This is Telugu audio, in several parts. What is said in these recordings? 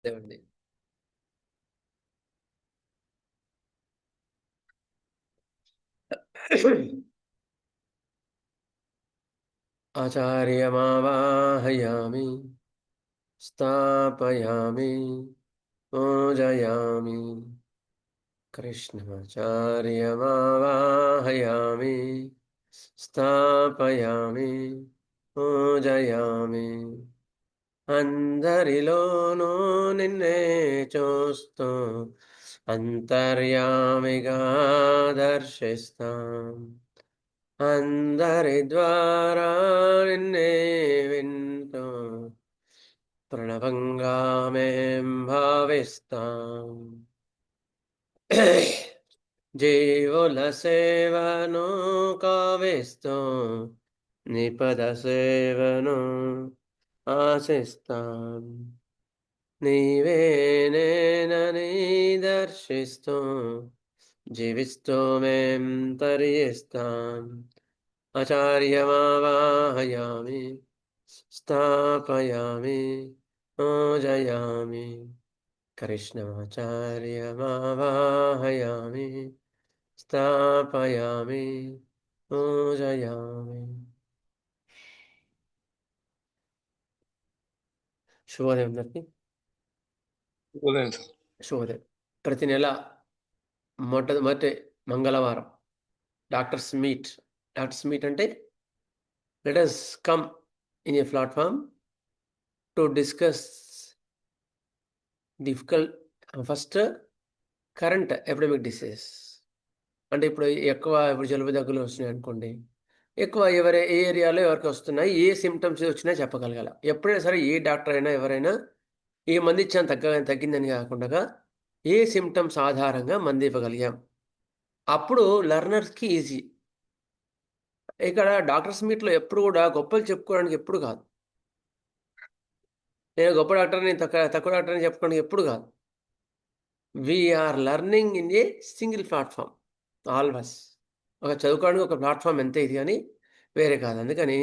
దేవుడి ఆచార్యమావాహయామి స్థాపయామి పూజయామి కృష్ణాచార్యమావాహయామి స్థాపయామి పూజయామి అందరిలోనూ నిన్నే చూస్తూ అంతర్యామిగా దర్శిస్తాం అందరి ద్వారా నిన్నే వింటూ ప్రణవంగా మేం భావిస్తాం జీవుల సేవను కావిస్తూ నిపద సేవను ఆశిస్తాం నీవేనేనని దర్శిస్తూ జీవిస్తూ మేం తరిస్తాం ఆచార్యమావాహయామి స్థాపయామి పూజయామి కృష్ణాచార్యమావాహయామి స్థాపయామి పూజయామి. శుభోదయం అందరికి. శుభోదయం. ప్రతి నెల మొట్టమొదటి మంగళవారం డాక్టర్స్ మీట్ అంటే let us come in a platform to discuss difficult first current epidemic disease. అంటే ఇప్పుడు జలుబు దగ్గులు వస్తున్నాయి అనుకోండి, ఎక్కువ ఏ ఏరియాలో ఎవరికి వస్తున్నాయి, ఏ సిమ్టమ్స్ వచ్చినా చెప్పగలగాల. ఎప్పుడైనా సరే ఏ డాక్టర్ అయినా ఎవరైనా ఏ మంది ఇచ్చాను తగ్గిందని కాకుండా ఏ సిమ్టమ్స్ ఆధారంగా మంది ఇవ్వగలిగాం, అప్పుడు లెర్నర్స్కి ఈజీ. ఇక్కడ డాక్టర్స్ మీట్లో ఎప్పుడు కూడా గొప్పలు చెప్పుకోవడానికి ఎప్పుడు కాదు, నేను గొప్ప డాక్టర్, నేను తక్కువ డాక్టర్ అని చెప్పుకోవడానికి ఎప్పుడు కాదు. We are learning in a single platform always. ఒక చదువుకోవడానికి ఒక ప్లాట్ఫామ్ ఎంత ఇది కానీ వేరే కాదు. అందుకని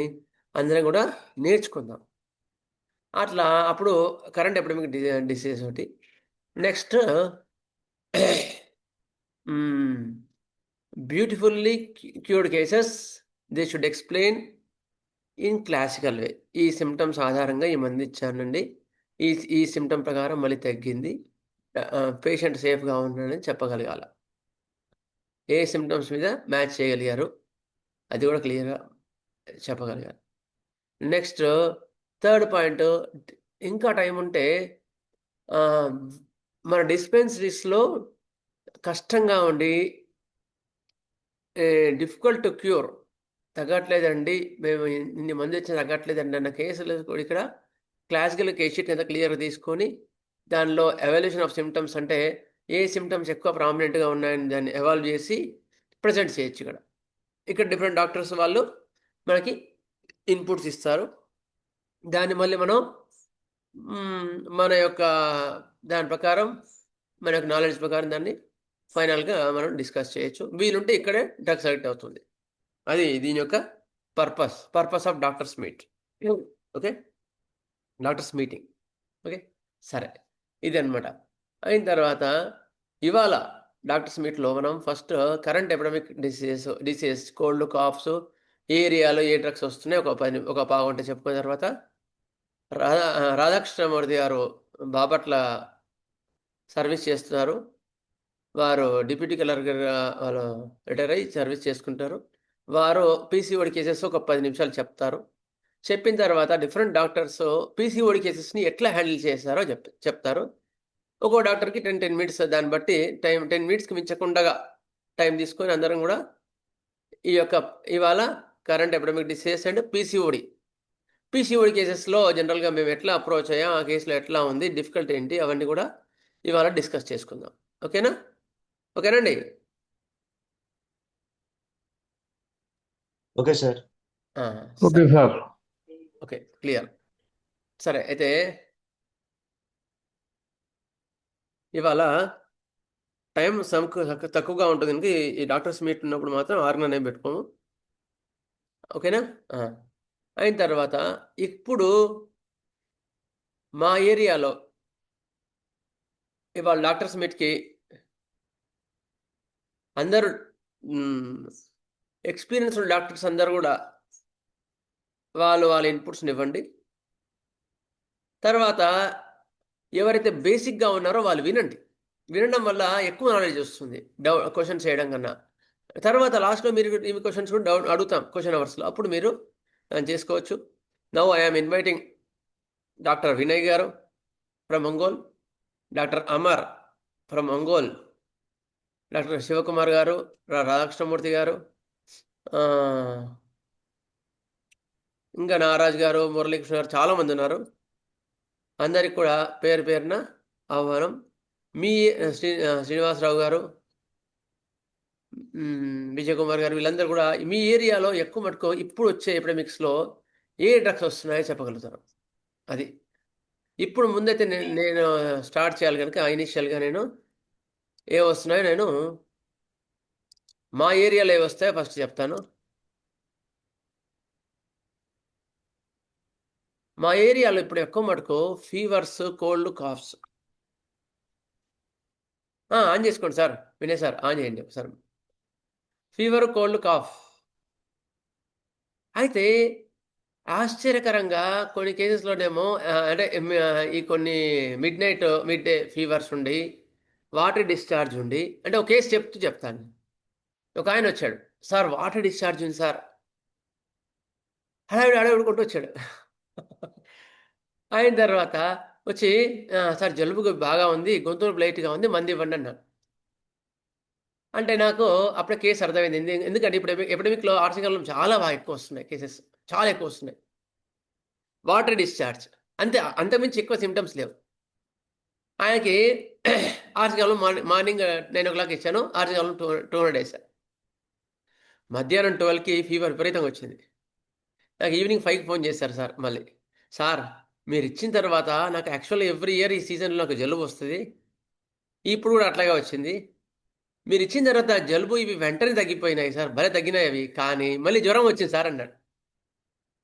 అందరం కూడా నేర్చుకుందాం. అట్లా అప్పుడు కరెంట్ ఎపిడమిక్ డిసీజ్ ఒకటి. Next beautifully cured cases they should explain in classical way. ఈ సిమ్టమ్స్ ఆధారంగా ఈ మంది ఇచ్చానండి, ఈ సిమ్టమ్ ప్రకారం మళ్ళీ తగ్గింది, పేషెంట్ సేఫ్గా ఉన్నాడని చెప్పగలగాల. ఏ సిమ్టమ్స్ మీద మ్యాచ్ చేయగలిగారు అది కూడా క్లియర్గా చెప్పగలిగారు. నెక్స్ట్ థర్డ్ పాయింట్, ఇంకా టైం ఉంటే మన డిస్పెన్సరీస్లో కష్టంగా ఉండి డిఫికల్ట్ టు క్యూర్, తగ్గట్లేదండి, మేము ఇన్ని మంది వచ్చి తగ్గట్లేదండి అన్న కేసులు కూడా ఇక్కడ క్లాసికల్ కేస్ షీట్ కింద క్లియర్గా తీసుకొని దానిలో ఎవాల్యుయేషన్ ఆఫ్ సిమ్టమ్స్ అంటే ఏ సిమ్టమ్స్ ఎక్కువ ప్రామినెంట్గా ఉన్నాయని దాన్ని ఎవాల్వ్ చేసి ప్రజెంట్ చేయొచ్చు. ఇక్కడ డిఫరెంట్ డాక్టర్స్ వాళ్ళు మనకి ఇన్పుట్స్ ఇస్తారు, దాన్ని మళ్ళీ మనం మన యొక్క దాని ప్రకారం మన యొక్క నాలెడ్జ్ ప్రకారం దాన్ని ఫైనల్గా మనం డిస్కస్ చేయొచ్చు. వీలుంటే ఇక్కడే డ్రగ్ సెలెక్ట్ అవుతుంది. అది దీని యొక్క purpose of doctors meet. Okay, doctors meeting. Okay, సరే, ఇది అనమాట. అయిన తర్వాత ఇవాళ డాక్టర్స్ మీట్లో మనం first current epidemic diseases cold calves ఏరియాలో ఏ డ్రగ్స్ వస్తున్నాయి ఒక పావుగంట చెప్పుకున్న తర్వాత రాధాకృష్ణమూర్తి గారు బాపట్ల సర్వీస్ చేస్తున్నారు. వారు డిప్యూటీ కలెక్టర్గా వాళ్ళు రిటైర్ అయ్యి సర్వీస్ చేసుకుంటారు. వారు పీసీఓడి కేసెస్ ఒక 10 నిమిషాలు చెప్తారు. చెప్పిన తర్వాత డిఫరెంట్ డాక్టర్స్ పీసీఓడి కేసెస్ని ఎట్లా హ్యాండిల్ చేస్తారో చెప్తారు. ఒక్కో డాక్టర్కి 10 మినిట్స్, దాన్ని బట్టి 10 మినిట్స్కి మించకుండా టైం తీసుకొని అందరం కూడా ఈ యొక్క ఇవాళ current epidemic diseases and PCOD కేసెస్లో జనరల్గా మేము ఎట్లా అప్రోచ్ అయ్యాం, ఆ కేసులో ఎట్లా ఉంది, డిఫికల్ట్ ఏంటి, అవన్నీ కూడా ఇవాళ డిస్కస్ చేసుకుందాం. ఓకేనండి? Okay sir. Okay sir. Okay, clear. సరే, అయితే ఇవాళ టైం తక్కువగా ఉంటుంది కనుక ఈ డాక్టర్స్ మీట్ ఉన్నప్పుడు మాత్రం 6 పెట్టుకోము. ఓకేనా? అయిన తర్వాత ఇప్పుడు మా ఏరియాలో ఇవాళ డాక్టర్స్ మీట్కి అందరూ ఎక్స్పీరియన్స్ ఉన్న డాక్టర్స్ అందరూ కూడా వాళ్ళ ఇన్పుట్స్ని ఇవ్వండి. తర్వాత ఎవరైతే బేసిక్గా ఉన్నారో వాళ్ళు వినండి. వినడం వల్ల ఎక్కువ నాలెడ్జ్ వస్తుంది క్వశ్చన్స్ చేయడం కన్నా. తర్వాత లాస్ట్లో మీరు ఈ క్వశ్చన్స్ కూడా అడుగుతాం క్వశ్చన్ అవర్స్లో, అప్పుడు మీరు చేసుకోవచ్చు. Now I'm inviting doctor Vinay garu from Ongole, doctor Amar from Ongole, doctor Shivakumar garu, Radhakrishnamurthy గారు, ఇంకా నారాజ్ గారు, మురళీకృష్ణ గారు, చాలామంది ఉన్నారు. అందరికి కూడా పేరు పేరున ఆహ్వానం. మీ శ్రీనివాసరావు గారు, విజయ్ కుమార్ గారు, వీళ్ళందరూ కూడా మీ ఏరియాలో ఎక్కువ మటుకు ఇప్పుడు వచ్చే ఎపిడమిక్స్లో ఏ డ్రగ్స్ వస్తున్నాయో చెప్పగలుగుతారు. అది ఇప్పుడు ముందైతే నేను స్టార్ట్ చేయాలి కనుక ఇనిషియల్గా నేను ఏ వస్తున్నాయో నేను మా ఏరియాలో ఏ వస్తాయో ఫస్ట్ చెప్తాను. మా ఏరియాలో ఇప్పుడు ఎక్కువ మటుకు ఫీవర్స్, కోల్డ్, కాఫ్స్. ఆన్ చేసుకోండి సార్, వినయ్ సార్, ఆన్ చేయండి సార్. Fever, cold, cough. అయితే ఆశ్చర్యకరంగా కొన్ని కేసెస్లోనేమో అంటే ఈ కొన్ని మిడ్ డే ఫీవర్స్ ఉండి, వాటర్ డిశ్చార్జ్ ఉండి, అంటే ఒక కేసు చెప్తాను. ఒక ఆయన వచ్చాడు, సార్ వాటర్ డిశ్చార్జ్ ఉంది సార్, అడవిడుకుంటూ వచ్చాడు. అయిన తర్వాత వచ్చి సార్ జలుబు బాగా ఉంది, గొంతు లైట్గా ఉంది, మంది ఇవ్వండి అన్నాడు. అంటే నాకు అప్పుడే కేసు అర్థమైంది. ఎందుకంటే ఇప్పుడు ఎపిడమిక్లో ఆర్సికల్లో చాలా బాగా ఎక్కువ వస్తున్నాయి కేసెస్, చాలా ఎక్కువ వస్తున్నాయి. వాటర్ డిశ్చార్జ్ అంతే, అంతమించి ఎక్కువ సిమ్టమ్స్ లేవు. ఆయనకి ఆర్సికల్లో మార్నింగ్ 9 o'clock ఇచ్చాను, ఆర్సికల్లో 200 వేసాను. మధ్యాహ్నం 12కి ఫీవర్ విపరీతంగా వచ్చింది. నాకు ఈవినింగ్ 5కి ఫోన్ చేశారు సార్. మళ్ళీ సార్ మీరు ఇచ్చిన తర్వాత నాకు యాక్చువల్గా ఎవ్రీ ఇయర్ ఈ సీజన్లో నాకు జలుబు వస్తుంది, ఇప్పుడు కూడా అట్లాగే వచ్చింది. మీరు ఇచ్చిన తర్వాత జలుబు ఇవి వెంటనే తగ్గిపోయినాయి సార్, భలే తగ్గినాయి అవి, కానీ మళ్ళీ జ్వరం వచ్చింది సార్ అన్నాడు.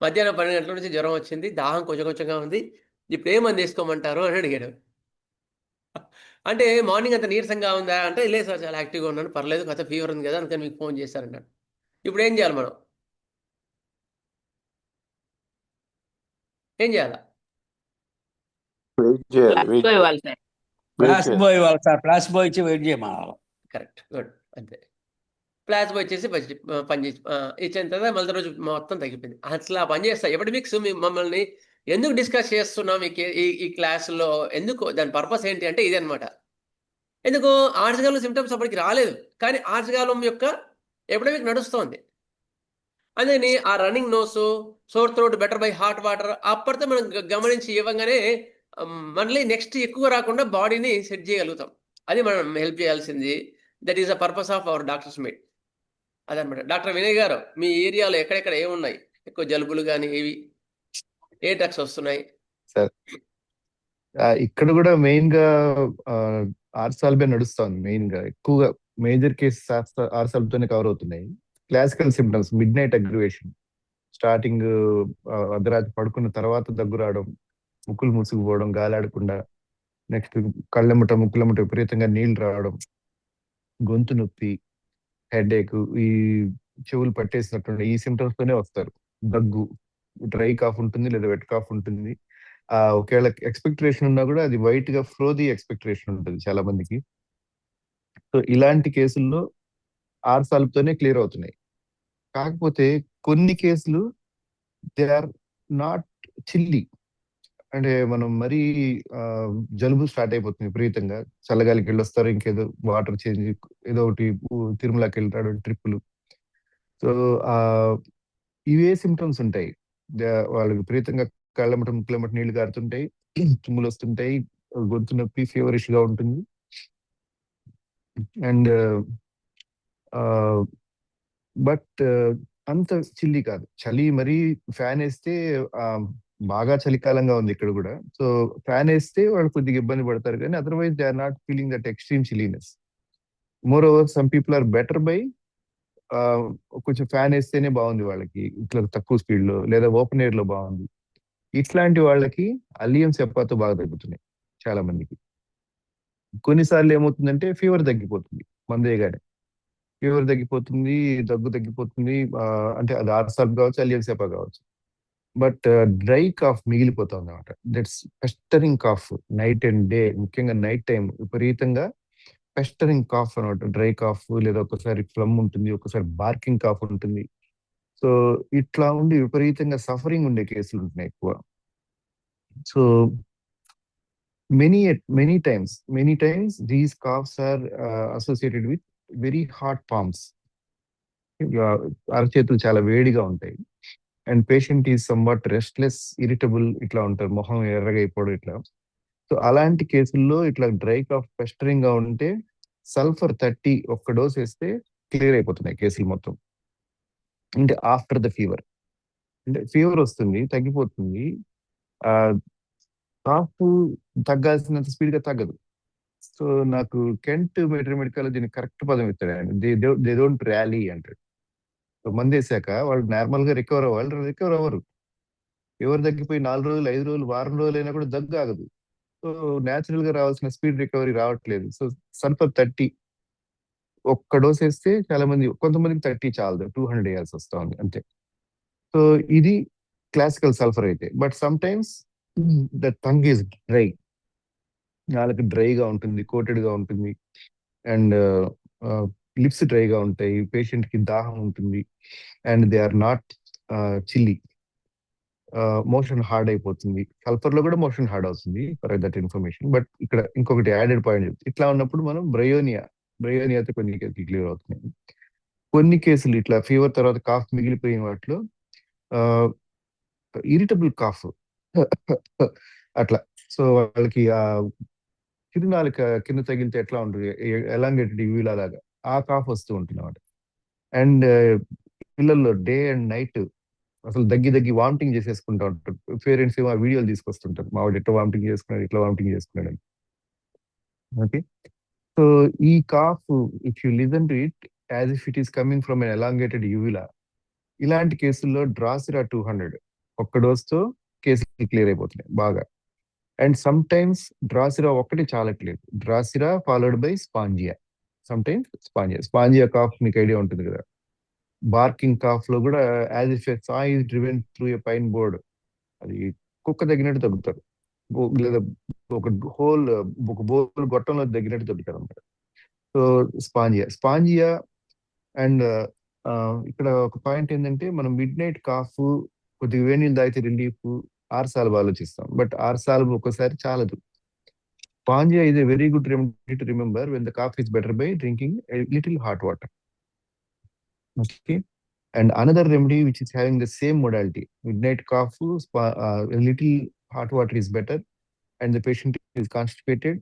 మధ్యాహ్నం 12 గంటల నుంచి జ్వరం వచ్చింది, దాహం కొంచెం కొంచెంగా ఉంది, ఇప్పుడు ఏ మంది వేసుకోమంటారు అని అడిగాడు. అంటే మార్నింగ్ అంత నీరసంగా ఉందా అంటే, లేదు సార్ చాలా యాక్టివ్గా ఉన్నాను, పర్లేదు, కొత్త ఫీవర్ ఉంది కదా అందుకని మీకు ఫోన్ చేశారన్నాడు. ఇప్పుడు ఏం చేయాలి మనం? ఏం చేయాలా? ప్లాస్బో ఇచ్చి వెయిట్ చేయమనాలి. కరెక్ట్, గుడ్, అంతే. ప్లాస్బో ఇచ్చేసి పని చేసి ఇచ్చిన తర్వాత మళ్ళీ రోజు మొత్తం తగ్గిపోయింది. అసలు ఆ పని చేస్తా ఎపిడమిక్స్ మమ్మల్ని ఎందుకు డిస్కస్ చేస్తున్నాం ఈ క్లాసులో, ఎందుకు, దాని పర్పస్ ఏంటి అంటే ఇది అనమాట. ఎందుకు ఆర్సగాలం సిమ్టమ్స్ అప్పటికి రాలేదు, కానీ ఆర్సగాలం యొక్క ఎపిడమిక్ నడుస్తోంది. అందుకని ఆ running nose, sore throat better by hot water అప్పటితో మనం గమనించి ఇవ్వగానే మళ్ళీ నెక్స్ట్ ఎక్కువ రాకుండా బాడీని సెట్ చేయగలుగుతాం. అది మనం హెల్ప్ చేయాల్సింది. That is the purpose of our doctors meet. అదనమాట. డాక్టర్ వినయ్ గారు, మీ ఏరియాలో ఎక్కడెక్కడ ఏమున్నాయి ఎక్కువ జలుబులు కానీ, ఏవి ఏ డ్రగ్స్ వస్తున్నాయి సార్? ఇక్కడ కూడా మెయిన్ గా ఆర్సాల్బే నడుస్తుంది. మెయిన్ గా ఎక్కువగా మేజర్ కేసెస్ ఆర్సాల్బ్ కవర్ అవుతున్నాయి. Classical symptoms mid night aggravation, starting అర్ధరాత్రి పడుకున్న తర్వాత దగ్గు రావడం, ముక్కులు మూసుకుపోవడం గాలాడకుండా, నెక్స్ట్ కళ్ళెమ్మట ముక్కులమ్మట విపరీతంగా నీళ్లు రావడం, గొంతు నొప్పి, హెడేక్, ఈ చెవులు పట్టేసినట్టు ఈ సిమ్టమ్స్ తోనే వస్తారు. దగ్గు, డ్రై కాఫ్ ఉంటుంది లేదా వెట్ కాఫ్ ఉంటుంది. ఒకవేళ ఎక్స్పెక్టరేషన్ ఉన్నా కూడా అది వైట్ గా ఫ్రోది ఎక్స్పెక్టరేషన్ ఉంటుంది చాలా మందికి. సో ఇలాంటి కేసుల్లో ఆర్సాల్బ్తోనే క్లియర్ అవుతున్నాయి. కాకపోతే కొన్ని కేసులు దే ఆర్ నాట్ చిల్లీ, అంటే మనం మరీ జలుబు స్టార్ట్ అయిపోతుంది విపరీతంగా, చల్లగాలికి వెళ్ళొస్తారు, ఇంకేదో వాటర్ చేంజ్, ఏదో ఒకటి తిరుమలకి వెళ్తాడు ట్రిప్పులు. సో ఇవే సిమ్టమ్స్ ఉంటాయి. వాళ్ళు విపరీతంగా కళ్ళమట ముక్కులమట నీళ్లు కారుతుంటాయి, తుమ్ములు వస్తుంటాయి, గొంతు నొప్పి, ఫీవరిష్ గా ఉంటుంది. అండ్ బట్ అంత చిల్లి కాదు, చలి మరీ ఫ్యాన్ వేస్తే బాగా చలికాలంగా ఉంది ఇక్కడ కూడా. సో ఫ్యాన్ వేస్తే వాళ్ళు కొద్దిగా ఇబ్బంది పడతారు, కానీ otherwise they are not feeling that extreme chilliness. More over some people are better by కొంచెం ఫ్యాన్ వేస్తేనే బాగుంది వాళ్ళకి, ఇట్లా తక్కువ స్పీడ్ లో లేదా ఓపెన్ ఎయిర్ లో బాగుంది. ఇట్లాంటి వాళ్ళకి అల్లియం సెప్పాతో బాగా తగ్గుతున్నాయి చాలా మందికి. కొన్నిసార్లు ఏమవుతుందంటే ఫీవర్ తగ్గిపోతుంది మందేగానే. ఫీవర్ తగ్గిపోతుంది, దగ్గు తగ్గిపోతుంది. అంటే అది ఆర్సాల్బ్ కావచ్చు, అలియన్సేపా కావచ్చు. బట్ డ్రై కాఫ్ మిగిలిపోతుంది అనమాట. That's pestering cough night and day, ముఖ్యంగా నైట్ టైం విపరీతంగా పెస్టరింగ్ కాఫ్ అనమాట. డ్రై కాఫ్ లేదా ఒకసారి ఫ్లమ్ ఉంటుంది, ఒకసారి బార్కింగ్ కాఫ్ ఉంటుంది. సో ఇట్లా ఉండి విపరీతంగా సఫరింగ్ ఉండే కేసులు ఉంటున్నాయి ఎక్కువ. So many times these coughs are associated with very hot palms. అరచేతులు చాలా వేడిగా ఉంటాయి. And patient is somewhat restless, irritable, ఇట్లా ఉంటారు, మొహం ఎర్రగా అయిపోవడం ఇట్లా. సో అలాంటి కేసుల్లో ఇట్లా డ్రై కాఫ్ పెస్టరింగ్ గా ఉంటే సల్ఫర్ 30 ఒక్క డోస్ వేస్తే క్లియర్ అయిపోతున్నాయి కేసులు మొత్తం. అంటే ఆఫ్టర్ ద ఫీవర్, అంటే ఫీవర్ వస్తుంది, తగ్గిపోతుంది, ఆ కాఫ్ తగ్గాల్సినంత స్పీడ్ గా తగ్గదు. సో నాకు కెంట్ మెడికల్ దీనికి కరెక్ట్ పదం ఇస్తాడు ఆయన. దే డోంట్ ర్యాలీ అంటాడు. సో మంది వేసాక వాళ్ళు నార్మల్ గా రికవర్ అవ్వరు. ఫీవర్ తగ్గిపోయి 4 రోజులు, 5 రోజులు, వారం రోజులు అయినా కూడా దగ్గు ఆగదు. సో న్యాచురల్ గా రావాల్సిన స్పీడ్ రికవరీ రావట్లేదు. సో సల్ఫర్ 30 ఒక్క డోస్ వేస్తే చాలా మంది, కొంతమందికి 30 చాలదు, 200 వేయాల్సి వస్తా ఉంది అంతే. సో ఇది క్లాసికల్ సల్ఫర్ అయితే. But some times the tongue is dry, నాలుగు డ్రైగా ఉంటుంది, కోటెడ్ గా ఉంటుంది, అండ్ లిప్స్ డ్రైగా ఉంటాయి, పేషెంట్ కి దాహం ఉంటుంది, and they are not chilly. Motion hard అయిపోతుంది. సల్ఫర్ లో కూడా మోషన్ హార్డ్ అవుతుంది, ఫర్ దట్ ఇన్ఫర్మేషన్. బట్ ఇక్కడ ఇంకొకటి యాడెడ్ పాయింట్ చెప్తుంది. ఇట్లా ఉన్నప్పుడు మనం బ్రయోనియాతో కొన్ని కేసులు క్లియర్ అవుతున్నాయి. కొన్ని కేసులు ఇట్లా ఫీవర్ తర్వాత కాఫ్ మిగిలిపోయిన వాటిలో ఇరిటబుల్ కాఫ్ అట్లా. సో వాళ్ళకి చిరునాలుక కింద తగిలితే ఎట్లా ఉంటుంది, ఎలాంగేటెడ్ యూలా లాగా ఆ కాఫ్ వస్తూ ఉంటుంది అన్నమాట. అండ్ పిల్లల్లో డే అండ్ నైట్ అసలు దగ్గి వామిటింగ్ చేసేసుకుంటా ఉంటారు. పేరెంట్స్ ఏమో వీడియోలు తీసుకొస్తుంటారు, మా వాడు ఎట్లా వామిటింగ్ చేసుకున్నాడు, ఇట్లా వామిటింగ్ చేసుకున్నాడు అని. ఓకే, సో ఈ cough if you listen to it as if it is coming from an elongated uvula, ఇలాంటి కేసుల్లో డ్రాసిరా 200 ఒక్క డోస్ తో కేసులు క్లియర్ అయిపోతున్నాయి బాగా. అండ్ సమ్ టైమ్స్ డ్రాసిరా ఒక్కటి చాలట్లేదు, drosera followed by spongia. Some times spongia cough మీకు ఐడియా ఉంటుంది కదా. బార్కింగ్ కాఫ్ లో కూడా as if a saw is driven through a pine board, అది కుక్క తగ్గినట్టు తగ్గుతారు, లేదా ఒక బోల్ గొట్టంలో తగ్గినట్టు తగ్గుతారు అన్నమాట. సో స్పాంజియా అండ్ ఇక్కడ ఒక పాయింట్ ఏంటంటే, మనం మిడ్ నైట్ కాఫ్ కొద్దిగా వేడి నీళ్ళు తాగితే రిలీఫ్, ఆర్సాల్బ్ ఆలోచిస్తాం, బట్ ఆర్సాల్బ్ ఒక్కసారి చాలదు. స్పాంజియా is a very good remedy to remember when the cough is better by drinking a little hot water. Okay, and another remedy which is having the same modality, midnight cough, a little hot water is better, and the patient is constipated,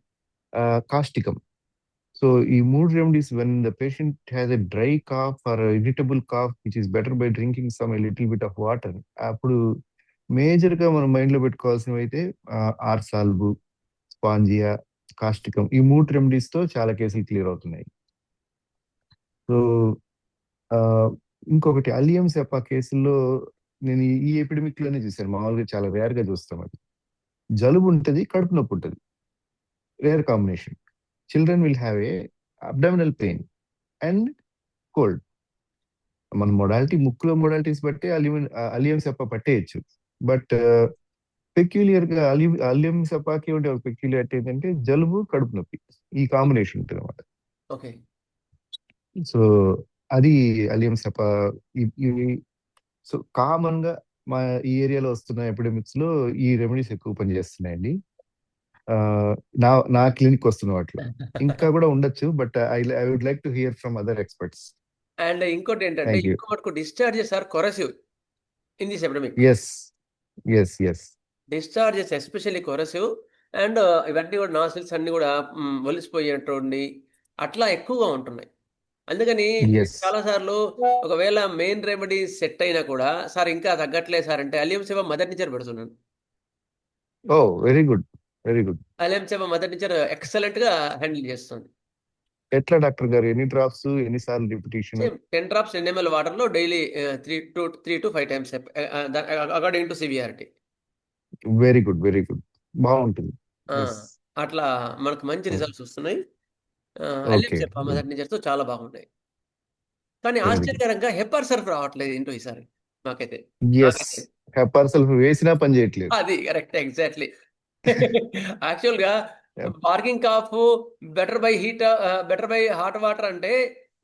causticum. So ఈ మూడు remedies, when the patient has a dry cough or a irritable cough, which is better by drinking some a little bit of water, అప్పుడు మేజర్ గా మనం మైండ్ లో పెట్టుకోవాల్సినవి అయితే ఆర్సాల్బ్, స్పాంజియా, కాస్టికం, ఈ మూడు రెమెడీస్ తో చాలా కేసులు క్లియర్ అవుతున్నాయి. సో ఇంకొకటి అలియం సెపా కేసుల్లో నేను ఈ ఎపిడమిక్ లోనే చూశాను, మామూలుగా చాలా రేర్ గా చూస్తాం. అది జలుబు ఉంటుంది, కడుపు నొప్పి ఉంటుంది, rare combination. Children will have a abdominal pain and cold. మన మొడాలిటీ, ముక్కులో మొడాలిటీస్ బట్టి అలియం సెపా పట్టేయచ్చు. బట్ పెక్యులియర్ గా అలియం సెపాకి ఉండే ఒక పెక్యులియారిటీ ఏంటంటే జలుబు, కడుపు నొప్పి, ఈ కాంబినేషన్ ఉంటుంది అనమాట. ఓకే, సో అది అలియం సెపా. సో కామన్ గా మా ఈ ఏరియాలో వస్తున్న ఎపిడమిక్స్ లో ఈ రెమెడీస్ ఎక్కువ పనిచేస్తున్నాయండి. నా క్లినిక్ వస్తున్న వాటిలో ఇంకా కూడా ఉండొచ్చు, but I would like to hear from other experts. And ఇంకోటి ఏంటంటే, థ్యాంక్ యూ. ఎక్కువ మటుకు discharges are corrosive in this epidemic. Yes discharges especially corrosive, and ఇవన్నీ కూడా నాసిల్స్ అన్ని కూడా ఒలిసిపోయేటువంటి అట్లా ఎక్కువగా ఉంటున్నాయి. అందుకని ఎస్ చాలాసార్లు ఒకవేళ మెయిన్ రెమెడీ సెట్ అయినా కూడా, సార్ ఇంకా తగ్గట్లేదు సార్ అంటే అలియం సెపా మదర్ నేచర్ పెడుతున్నాను. Oh very good. Allium cepa mother nature excellent గా హ్యాండిల్ చేస్తుంది. ఎట్లా డాక్టర్ గారు, ఎన్ని డ్రాప్స్, ఎన్నిసార్లు repetition? 10 drops in ml water లో daily 3 to 5 times according to severity. Very good బాగుంటుంది. ఆ, Yes. అట్లా మనకు మంచి ఓకే. రిజల్ట్స్ వస్తున్నాయి. ఓకే. ఎల్ఎఫ్ చెప్పా మొదటి నుంచే చాలా బాగున్నాయి. కానీ వెరీ గుడ్. ఆశ్చర్యకరంగా హెపార్ సల్ఫ్ రావట్లేదు ఏంటో ఈసారి నాకైతే. యెస్. నాకైతే. హెపార్ సల్ఫర్ వేసినా పని చేయట్లేదు. అది కరెక్ట్ ఎగ్జాక్ట్‌లీ. యాక్చువల్‌గా yeah! Barking cough better by hot water అంటే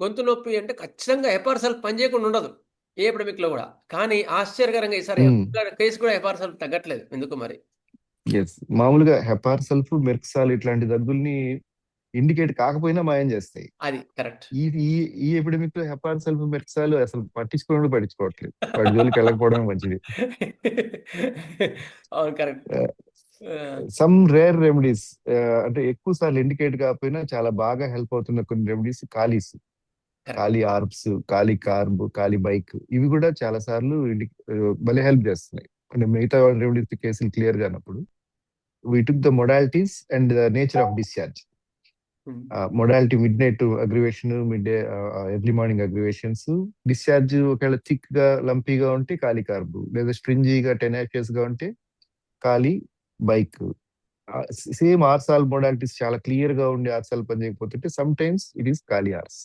గొంతు నొప్పి అంటే ఖచ్చితంగా హెపార్ సల్ఫ్ పని చేయకుండా ఉండదు. ఏ ఎపిడమిక్‌లో గూడా. కానీ ఆశ్చర్యకరంగా ఈసారి హ్మ్. ఒక్క కేస్ కూడా హెపార్ సల్ఫ్ తగ్గట్లేదు. ఎందుకో మరి. యెస్. మామూలుగా హెపార్ సల్ఫ్, మెర్క్సాల్ ఇట్లాంటి దగ్గుల్ని ఇండికేట్ కాకపోయినా మాయం చేస్తాయి. అది కరెక్ట్. ఈ ఈ ఈ ఎపిడమిక్‌లో హెపార్ సల్ఫ్, మెర్క్సాల్ అసలు పట్టించుకోవట్లేదు. వాటి జోలికి వెళ్ళకపోవడమే మంచిది. అవును. కరెక్ట్. ఆహ్, ఆ! సమ్ రేర్ రెమెడీస్ అంటే ఎక్కువ సార్లు ఇండికేట్ కాకపోయినా చాలా బాగా హెల్ప్ అవుతున్న కొన్ని రెమెడీస్ కాలీస్. కరెక్ట్. కాలి ఆర్బ్స్, కాలి కార్బ్, కాలి బైక్ ఇవి కూడా చాలా సార్లు భలే హెల్ప్ చేస్తున్నాయి. అంటే మిగతా రెమెడీస్ కేసులు క్లియర్ గానప్పుడు. We took the modalities and the nature of discharge. Hmm. Modality midnight aggravation, midday early morning aggravations. Discharge ఒకవేళ థిక్ గా లంపీగా ఉంటే కాలి కార్బ్, లేదా స్ట్రింజీగా టెనాషియస్ గా ఉంటే కాలి బైక్. సేమ్ ఆర్సాల్ మొడాలిటీస్ చాలా క్లియర్ గా ఉండి ఆర్సాల్ పని చేయకపోతుంటే sometimes it is kali ars.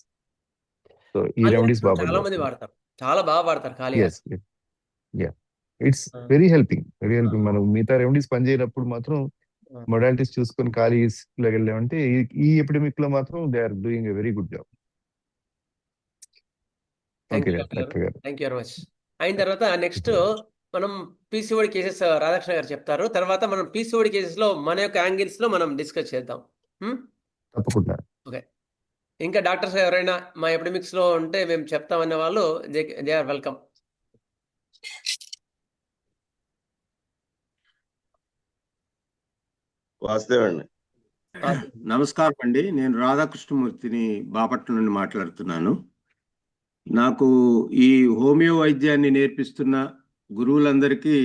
So ఈ కాలి రెమెడీస్ ఆర్ట్స్ బాగా చాలా మంది పనిచేస్తాయి. వాడతారు. చాలా బాగా వాడతారు కాలి యెస్. ఆర్ట్స్. యాహ్! ఇట్స్ ఆ! Very helping. వెరీ ఆ! హెల్పింగ్. మనం మిగతా రెమెడీస్ పనిచేయనప్పుడు మాత్రం ఆ! మొడాలిటీస్ చూసుకొని కాలీస్‌లోకి వెళ్ళామంటే ఈ ఈ ఎపిడమిక్‌లో మాత్రం they are doing a very good job. Thank okay you then, doctor గారు. డాక్టర్ గారు. Thank you very much. అయిన తర్వాత నెక్స్ట్ ఓకే. మనం పీసీఓడి కేసెస్ రాధాకృష్ణ గారు చెప్తారు. తర్వాత మనం పీసీఓడి కేసెస్‌లో మన యొక్క యాంగిల్స్‌లో మనం డిస్కస్ చేద్దాం. హ్మ్. తప్పకుండా. ఓకే. ఇంకా డాక్టర్స్ ఎవరైనా మా ఎపిడమిక్స్‌లో ఉంటే మేము చెప్తామనే వాళ్ళు దే ఆర్ వెల్కమ్. వాస్తవండి. ఓకే. నమస్కారం అండి. నేను రాధాకృష్ణమూర్తిని బాపట్ల నుండి మాట్లాడుతున్నాను. నాకు ఈ హోమియో వైద్యాన్ని నేర్పిస్తున్న గురువులందరికీ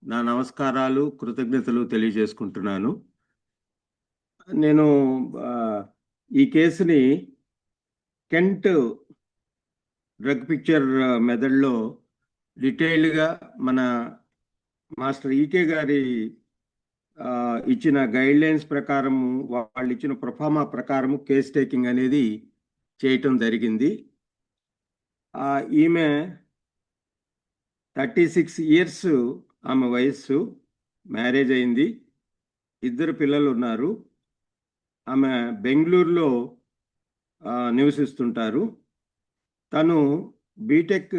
నా నమస్కారాలు, కృతజ్ఞతలు తెలియజేసుకుంటున్నాను. నేను ఈ కేసుని కెంట్ డ్రగ్ పిక్చర్ మెథడ్‌లో డీటెయిల్డ్‌గా మన మాస్టర్ ఈకే గారి ఇచ్చిన గైడ్‌లైన్స్ ప్రకారము, వాళ్ళిచ్చిన ప్రొఫార్మా ప్రకారము కేస్ టేకింగ్ అనేది చేయటం జరిగింది. ఈమె 36 ఇయర్స్ ఆమె వయస్సు. మ్యారేజ్ అయింది. 2 పిల్లలున్నారు. ఆమె బెంగుళూరులో నివసిస్తుంటారు. తను బీటెక్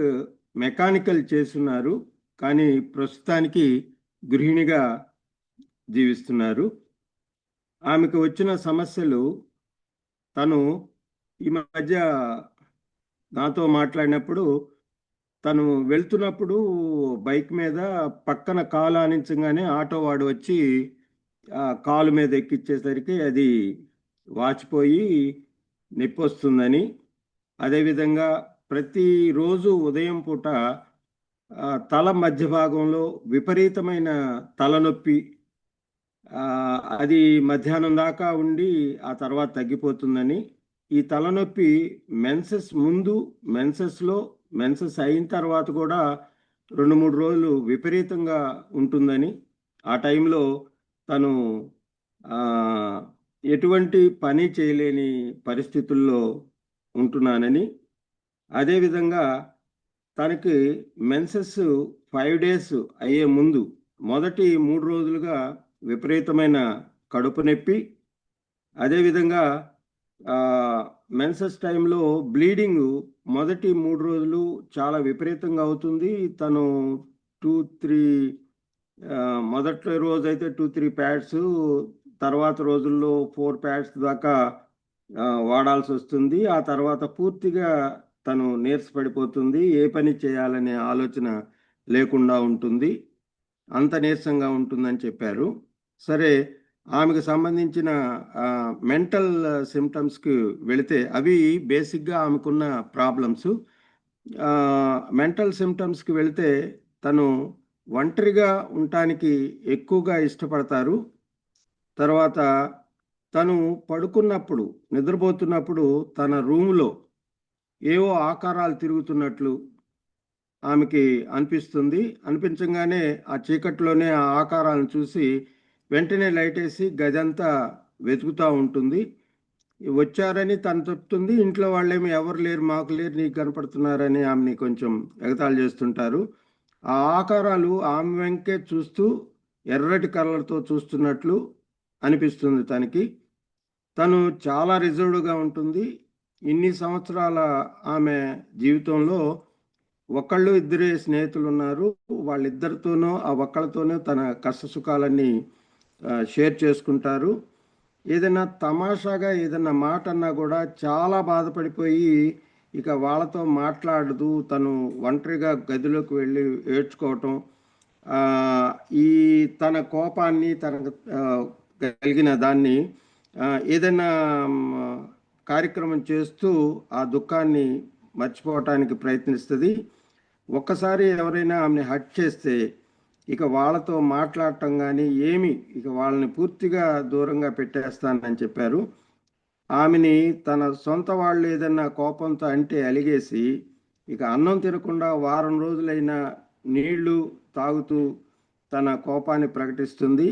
మెకానికల్ చేసున్నారు. కానీ ప్రస్తుతానికి గృహిణిగా జీవిస్తున్నారు. ఆమెకు వచ్చిన సమస్యలు తను ఈ మధ్య నాతో మాట్లాడినప్పుడు తను వెళ్తున్నప్పుడు బైక్ మీద పక్కన కాలు ఆనించగానే ఆటో వాడు వచ్చి కాలు మీద ఎక్కిచ్చేసరికి అది వాచిపోయి నొప్పి వస్తుందని, అదేవిధంగా ప్రతిరోజు ఉదయం పూట తల మధ్య భాగంలో విపరీతమైన తలనొప్పి, అది మధ్యాహ్నం దాకా ఉండి ఆ తర్వాత తగ్గిపోతుందని, ఈ తలనొప్పి మెన్సెస్ ముందు, మెన్సెస్లో, మెన్సెస్ అయిన తర్వాత కూడా 2-3 రోజులు విపరీతంగా ఉంటుందని, ఆ టైంలో తను ఎటువంటి పని చేయలేని పరిస్థితుల్లో ఉంటున్నానని, అదేవిధంగా తనకి మెన్సెస్ 5 డేస్ అయ్యే ముందు మొదటి 3 రోజులుగా విపరీతమైన కడుపు నొప్పి, అదేవిధంగా మెన్సెస్ టైంలో బ్లీడింగ్ మొదటి 3 రోజులు చాలా విపరీతంగా అవుతుంది. తను 2-3 మొదటి రోజైతే 2-3 ప్యాడ్స్, తర్వాత రోజుల్లో 4 ప్యాడ్స్ దాకా వాడాల్సి వస్తుంది. ఆ తర్వాత పూర్తిగా తను నీరసపడిపోతుంది. ఏ పని చేయాలనే ఆలోచన లేకుండా ఉంటుంది. అంత నీరసంగా ఉంటుందని చెప్పారు. సరే, ఆమెకు సంబంధించిన మెంటల్ సిమ్టమ్స్‌కి వెళితే అవి బేసిక్‌గా ఆమెకున్న ప్రాబ్లమ్స్. మెంటల్ సిమ్టమ్స్‌కి వెళితే తను ఒంటరిగా ఉండటానికి ఎక్కువగా ఇష్టపడతారు. తర్వాత తను పడుకున్నప్పుడు, నిద్రపోతున్నప్పుడు తన రూమ్‌లో ఏవో ఆకారాలు తిరుగుతున్నట్లు ఆమెకి అనిపిస్తుంది. అనిపించంగానే ఆ చీకట్లోనే ఆ ఆకారాలను చూసి వెంటనే లైట్ వేసి గదంతా వెతుకుతూ ఉంటుంది. వచ్చారని తను చెప్తుంది. ఇంట్లో వాళ్ళేమో ఎవరు లేరు, మాకు లేరు, నీకు కనపడుతున్నారని ఆమెని కొంచెం ఎగతాళి చేస్తుంటారు. ఆ ఆకారాలు ఆమె వెంకే చూస్తూ ఎర్రటి కళ్ళతో చూస్తున్నట్లు అనిపిస్తుంది తనకి. తను చాలా రిజర్వ్డ్గా ఉంటుంది. ఇన్ని సంవత్సరాల ఆమె జీవితంలో ఒకళ్ళు ఇద్దరే స్నేహితులు ఉన్నారు. వాళ్ళిద్దరితోనూ ఆ ఒక్కళ్ళతోనూ తన కష్ట సుఖాలన్నీ షేర్ చేసుకుంటారు. ఏదైనా తమాషాగా ఏదైనా మాట అన్నా కూడా చాలా బాధపడిపోయి ఇక వాళ్ళతో మాట్లాడదు. తను ఒంటరిగా గదిలోకి వెళ్ళి ఏడ్చుకోవటం, ఈ తన కోపాన్ని తనకు కలిగిన దాన్ని ఏదైనా కార్యక్రమం చేస్తూ ఆ దుఃఖాన్ని మర్చిపోవటానికి ప్రయత్నిస్తుంది. ఒక్కసారి ఎవరైనా ఆమెని హర్ట్ చేస్తే ఇక వాళ్ళతో మాట్లాడటం కానీ ఏమి, ఇక వాళ్ళని పూర్తిగా దూరంగా పెట్టేస్తానని చెప్పారు. ఆమెని తన సొంత వాళ్ళు ఏదన్నా కోపంతో అంటే అలిగేసి ఇక అన్నం తినకుండా వారం రోజులైనా నీళ్లు తాగుతూ తన కోపాన్ని ప్రకటిస్తుంది.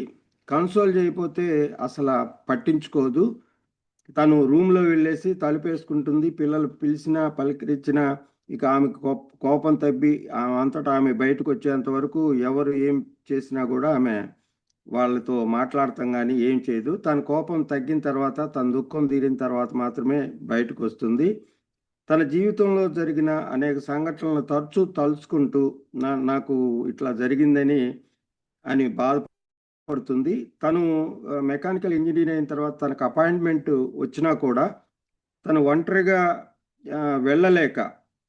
కన్సోల్ చేయకపోతే అసలు పట్టించుకోదు. తను రూమ్లో వెళ్ళేసి తలుపేసుకుంటుంది. పిల్లలు పిలిచినా పలకరించినా ఇక ఆమెకు కోపం తబ్బి అంతటా ఆమె బయటకు వచ్చేంత వరకు ఎవరు ఏం చేసినా కూడా ఆమె వాళ్ళతో మాట్లాడటం కానీ ఏం చేయదు. తన కోపం తగ్గిన తర్వాత, తన దుఃఖం తీరిన తర్వాత మాత్రమే బయటకు వస్తుంది. తన జీవితంలో జరిగిన అనేక సంఘటనలను తరచూ తలుచుకుంటూ నాకు ఇట్లా జరిగిందని అని బాధపడుతుంది. తను మెకానికల్ ఇంజనీర్ అయిన తర్వాత తనకు అపాయింట్మెంట్ వచ్చినా కూడా తను ఒంటరిగా వెళ్ళలేక,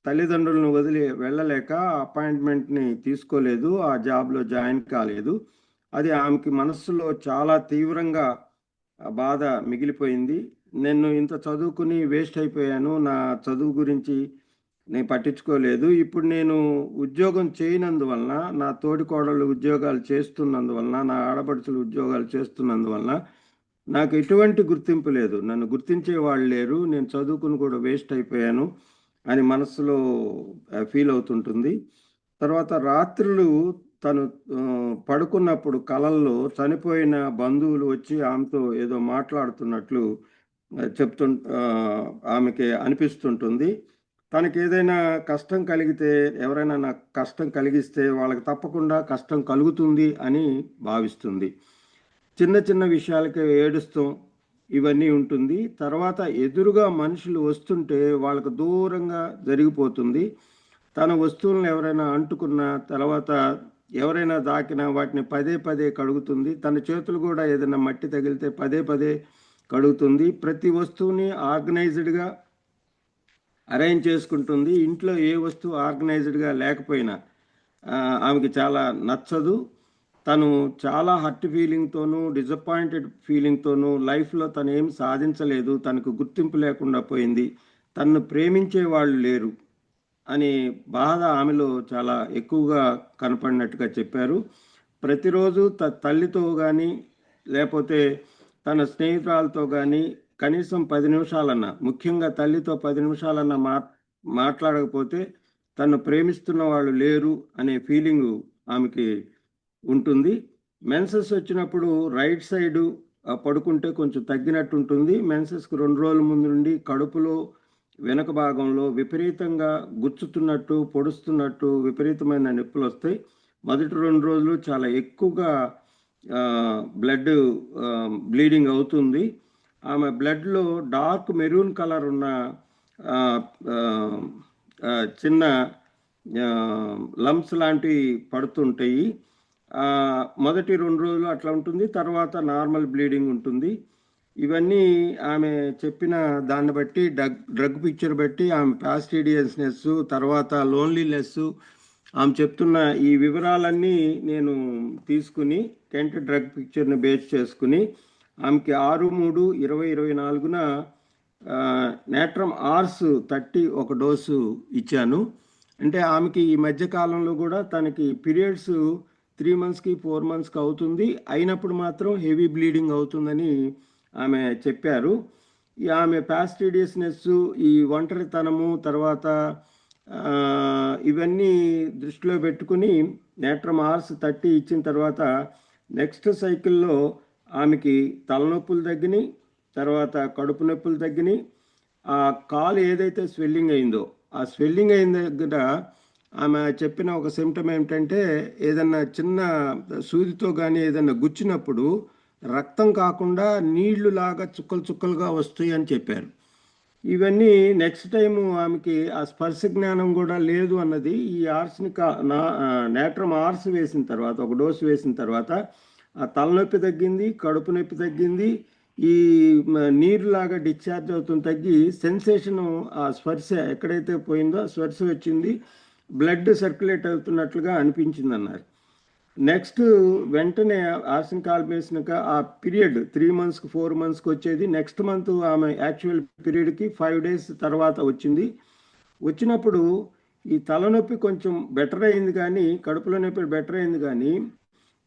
తల్లిదండ్రులను వదిలి వెళ్ళలేక అపాయింట్మెంట్ని తీసుకోలేదు, ఆ జాబ్లో జాయిన్ కాలేదు. అది ఆమెకి మనస్సులో చాలా తీవ్రంగా బాధ మిగిలిపోయింది. నేను ఇంత చదువుకుని వేస్ట్ అయిపోయాను, నా చదువు గురించి నేను పట్టించుకోలేదు. ఇప్పుడు నేను ఉద్యోగం చేయనందువలన, నా తోడికోడళ్ళు ఉద్యోగాలు చేస్తున్నందువలన, నా ఆడపడుచులు ఉద్యోగాలు చేస్తున్నందువలన నాకు ఎటువంటి గుర్తింపు లేదు, నన్ను గుర్తించే వాళ్ళు లేరు, నేను చదువుకుని కూడా వేస్ట్ అయిపోయాను అని మనసులో ఫీల్ అవుతుంటుంది. తర్వాత రాత్రులు తను పడుకున్నప్పుడు కలల్లో చనిపోయిన బంధువులు వచ్చి ఆమెతో ఏదో మాట్లాడుతున్నట్లు ఆమెకి అనిపిస్తుంటుంది. తనకి ఏదైనా కష్టం కలిగితే, ఎవరైనా నాకు కష్టం కలిగిస్తే వాళ్ళకి తప్పకుండా కష్టం కలుగుతుంది అని భావిస్తుంది. చిన్న చిన్న విషయాలకి ఏడుస్తాం, ఇవన్నీ ఉంటుంది. తర్వాత ఎదురుగా మనుషులు వస్తుంటే వాళ్ళకు దూరంగా జరిగిపోతుంది. తన వస్తువులను ఎవరైనా అంటుకున్నా, తర్వాత ఎవరైనా దాకినా వాటిని పదే పదే కడుగుతుంది. తన చేతులు కూడా ఏదైనా మట్టి తగిలితే పదే పదే కడుగుతుంది. ప్రతి వస్తువుని ఆర్గనైజ్డ్గా అరేంజ్ చేసుకుంటుంది. ఇంట్లో ఏ వస్తువు ఆర్గనైజ్డ్గా లేకపోయినా ఆమెకి చాలా నచ్చదు. తను చాలా హర్ట్ ఫీలింగ్తోనూ, డిసప్పాయింటెడ్ ఫీలింగ్తోనూ, లైఫ్లో తను ఏం సాధించలేదు, తనకు గుర్తింపు లేకుండా పోయింది, తనను ప్రేమించే వాళ్ళు లేరు అనే బాధ ఆమెలో చాలా ఎక్కువగా కనపడినట్టుగా చెప్పారు. ప్రతిరోజు తల్లితో కానీ లేకపోతే తన స్నేహితురాలతో కానీ కనీసం 10 నిమిషాలన్నా, ముఖ్యంగా తల్లితో 10 నిమిషాలన్నా మాట్లాడకపోతే తను ప్రేమిస్తున్న వాళ్ళు లేరు అనే ఫీలింగు ఆమెకి ఉంటుంది. మెన్సెస్ వచ్చినప్పుడు రైట్ సైడు పడుకుంటే కొంచెం తగ్గినట్టు ఉంటుంది. మెన్సెస్కి 2 రోజుల ముందు నుండి కడుపులో వెనక భాగంలో విపరీతంగా గుచ్చుతున్నట్టు, పొడుస్తున్నట్టు విపరీతమైన నొప్పులు వస్తాయి. మొదటి 2 రోజులు చాలా ఎక్కువగా బ్లీడింగ్ అవుతుంది. ఆమె బ్లడ్లో డార్క్ మెరూన్ కలర్ ఉన్న చిన్న లంప్స్ లాంటివి పడుతుంటాయి. మొదటి 2 రోజులు అట్లా ఉంటుంది, తర్వాత నార్మల్ బ్లీడింగ్ ఉంటుంది. ఇవన్నీ ఆమె చెప్పిన దాన్ని బట్టి, డ్రగ్ పిక్చర్ బట్టి, ఆమె ఫాస్టిడియస్నెస్, తర్వాత లోన్లీనెస్, ఆమె చెప్తున్న ఈ వివరాలన్నీ నేను తీసుకుని కెంట్ డ్రగ్ పిక్చర్ని బేస్ చేసుకుని ఆమెకి 6/3/2024 నేట్రమ్ ఆర్స్ 30 ఒక డోసు ఇచ్చాను. అంటే ఆమెకి ఈ మధ్యకాలంలో కూడా తనకి పీరియడ్స్ 3 monthsకి 4 monthsకి అవుతుంది, అయినప్పుడు మాత్రం హెవీ బ్లీడింగ్ అవుతుందని ఆమె చెప్పారు. ఆమె ఫాస్టిడియస్నెస్, ఈ ఒంటరితనము, తర్వాత ఇవన్నీ దృష్టిలో పెట్టుకుని నేట్రమ్ ఆర్స్ 30 ఇచ్చిన తర్వాత నెక్స్ట్ సైకిల్లో ఆమెకి తలనొప్పులు తగ్గినాయి, తర్వాత కడుపు నొప్పులు తగ్గినాయి. ఆ కాలు ఏదైతే స్వెల్లింగ్ అయిందో ఆ స్వెల్లింగ్ అయిన దగ్గర ఆమె చెప్పిన ఒక సిమ్టమ్ ఏమిటంటే, ఏదన్నా చిన్న సూదితో కానీ ఏదన్నా గుచ్చినప్పుడు రక్తం కాకుండా నీళ్లు లాగా చుక్కలు చుక్కలుగా వస్తాయి అని చెప్పారు. ఇవన్నీ నెక్స్ట్ టైము ఆమెకి ఆ స్పర్శ జ్ఞానం కూడా లేదు అన్నది ఈ నేట్రమ్ ఆర్స్ వేసిన తర్వాత, ఒక డోసు వేసిన తర్వాత ఆ తలనొప్పి తగ్గింది, కడుపు నొప్పి తగ్గింది, ఈ నీరులాగా డిశ్చార్జ్ అవుతుంది తగ్గి, సెన్సేషను ఆ స్పర్శ ఎక్కడైతే పోయిందో ఆ స్పర్శ వచ్చింది, బ్లడ్ సర్క్యులేట్ అవుతున్నట్లుగా అనిపించింది అన్నారు. నెక్స్ట్ వెంటనే ఆర్సన్ కాల్ వేసినాక ఆ పీరియడ్ 3 monthsకి 4 monthsకి వచ్చేది. నెక్స్ట్ మంత్ ఆమె యాక్చువల్ పీరియడ్కి 5 days తర్వాత వచ్చింది. వచ్చినప్పుడు ఈ తలనొప్పి కొంచెం బెటర్ అయింది, కానీ కడుపులో నొప్పి బెటర్ అయింది, కానీ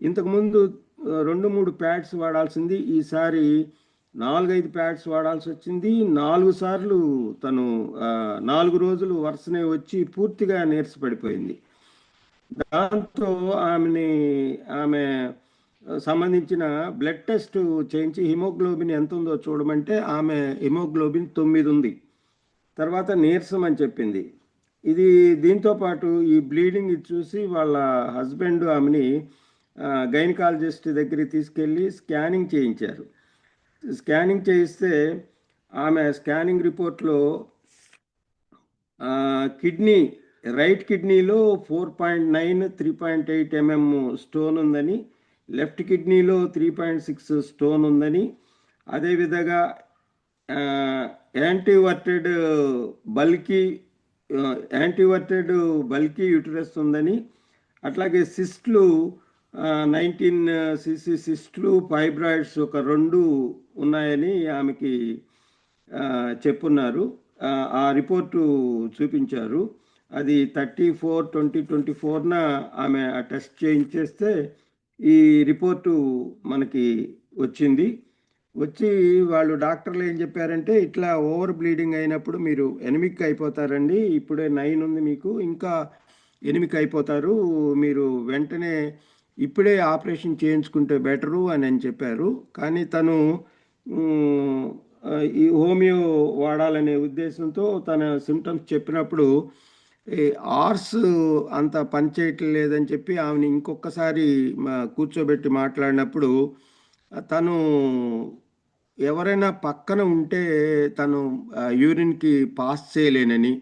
ఇంతకుముందు 2-3 ప్యాడ్స్ వాడాల్సింది ఈసారి 4-5 ప్యాడ్స్ వాడాల్సి వచ్చింది. 4 సార్లు తను 4 రోజులు వరుసనే వచ్చి పూర్తిగా నీరసపడిపోయింది. దాంతో ఆమె సంబంధించిన బ్లడ్ టెస్ట్ చేయించి హిమోగ్లోబిన్ ఎంత ఉందో చూడమంటే ఆమె హిమోగ్లోబిన్ 9 ఉంది. తర్వాత నీరసం అని చెప్పింది. దీంతో పాటు ఈ బ్లీడింగ్ చూసి వాళ్ళ హస్బెండ్ ఆమెని గైనకాలజిస్ట్ దగ్గరికి తీసుకెళ్ళి స్కానింగ్ చేయించారు. స్కానింగ్ చేయిస్తే ఆమె స్కానింగ్ రిపోర్ట్లో కిడ్నీ, రైట్ కిడ్నీలో 4.9 3.8 mm స్టోన్ ఉందని, లెఫ్ట్ కిడ్నీలో 3.6 స్టోన్ ఉందని, అదేవిధంగా యాంటీవర్టెడ్ బల్కీ యూటరస్ ఉందని, అట్లాగే సిస్ట్లు 19 cc సిస్ట్లు, ఫైబ్రాయిడ్స్ ఒక 2 ఉన్నాయని ఆమెకి చెప్పున్నారు. ఆ రిపోర్టు చూపించారు. అది 34/20/24న ఆమె ఆ టెస్ట్ చేయించేస్తే ఈ రిపోర్టు మనకి వచ్చింది. వచ్చి వాళ్ళు డాక్టర్లు ఏం చెప్పారంటే, ఇట్లా ఓవర్ బ్లీడింగ్ అయినప్పుడు మీరు ఎనిమిక్ అయిపోతారండి, ఇప్పుడే 9 ఉంది మీకు, ఇంకా ఎనిమిక్ అయిపోతారు, మీరు వెంటనే ఇప్పుడే ఆపరేషన్ చేయించుకుంటే బెటరు అని చెప్పారు. కానీ తను ఈ హోమియో వాడాలనే ఉద్దేశంతో తన సిమ్టమ్స్ చెప్పినప్పుడు ఆర్స్ అంత పనిచేయటం లేదని చెప్పి ఆమెను ఇంకొకసారి కూర్చోబెట్టి మాట్లాడినప్పుడు, తను ఎవరైనా పక్కన ఉంటే తను యూరిన్కి పాస్ చేయలేనని,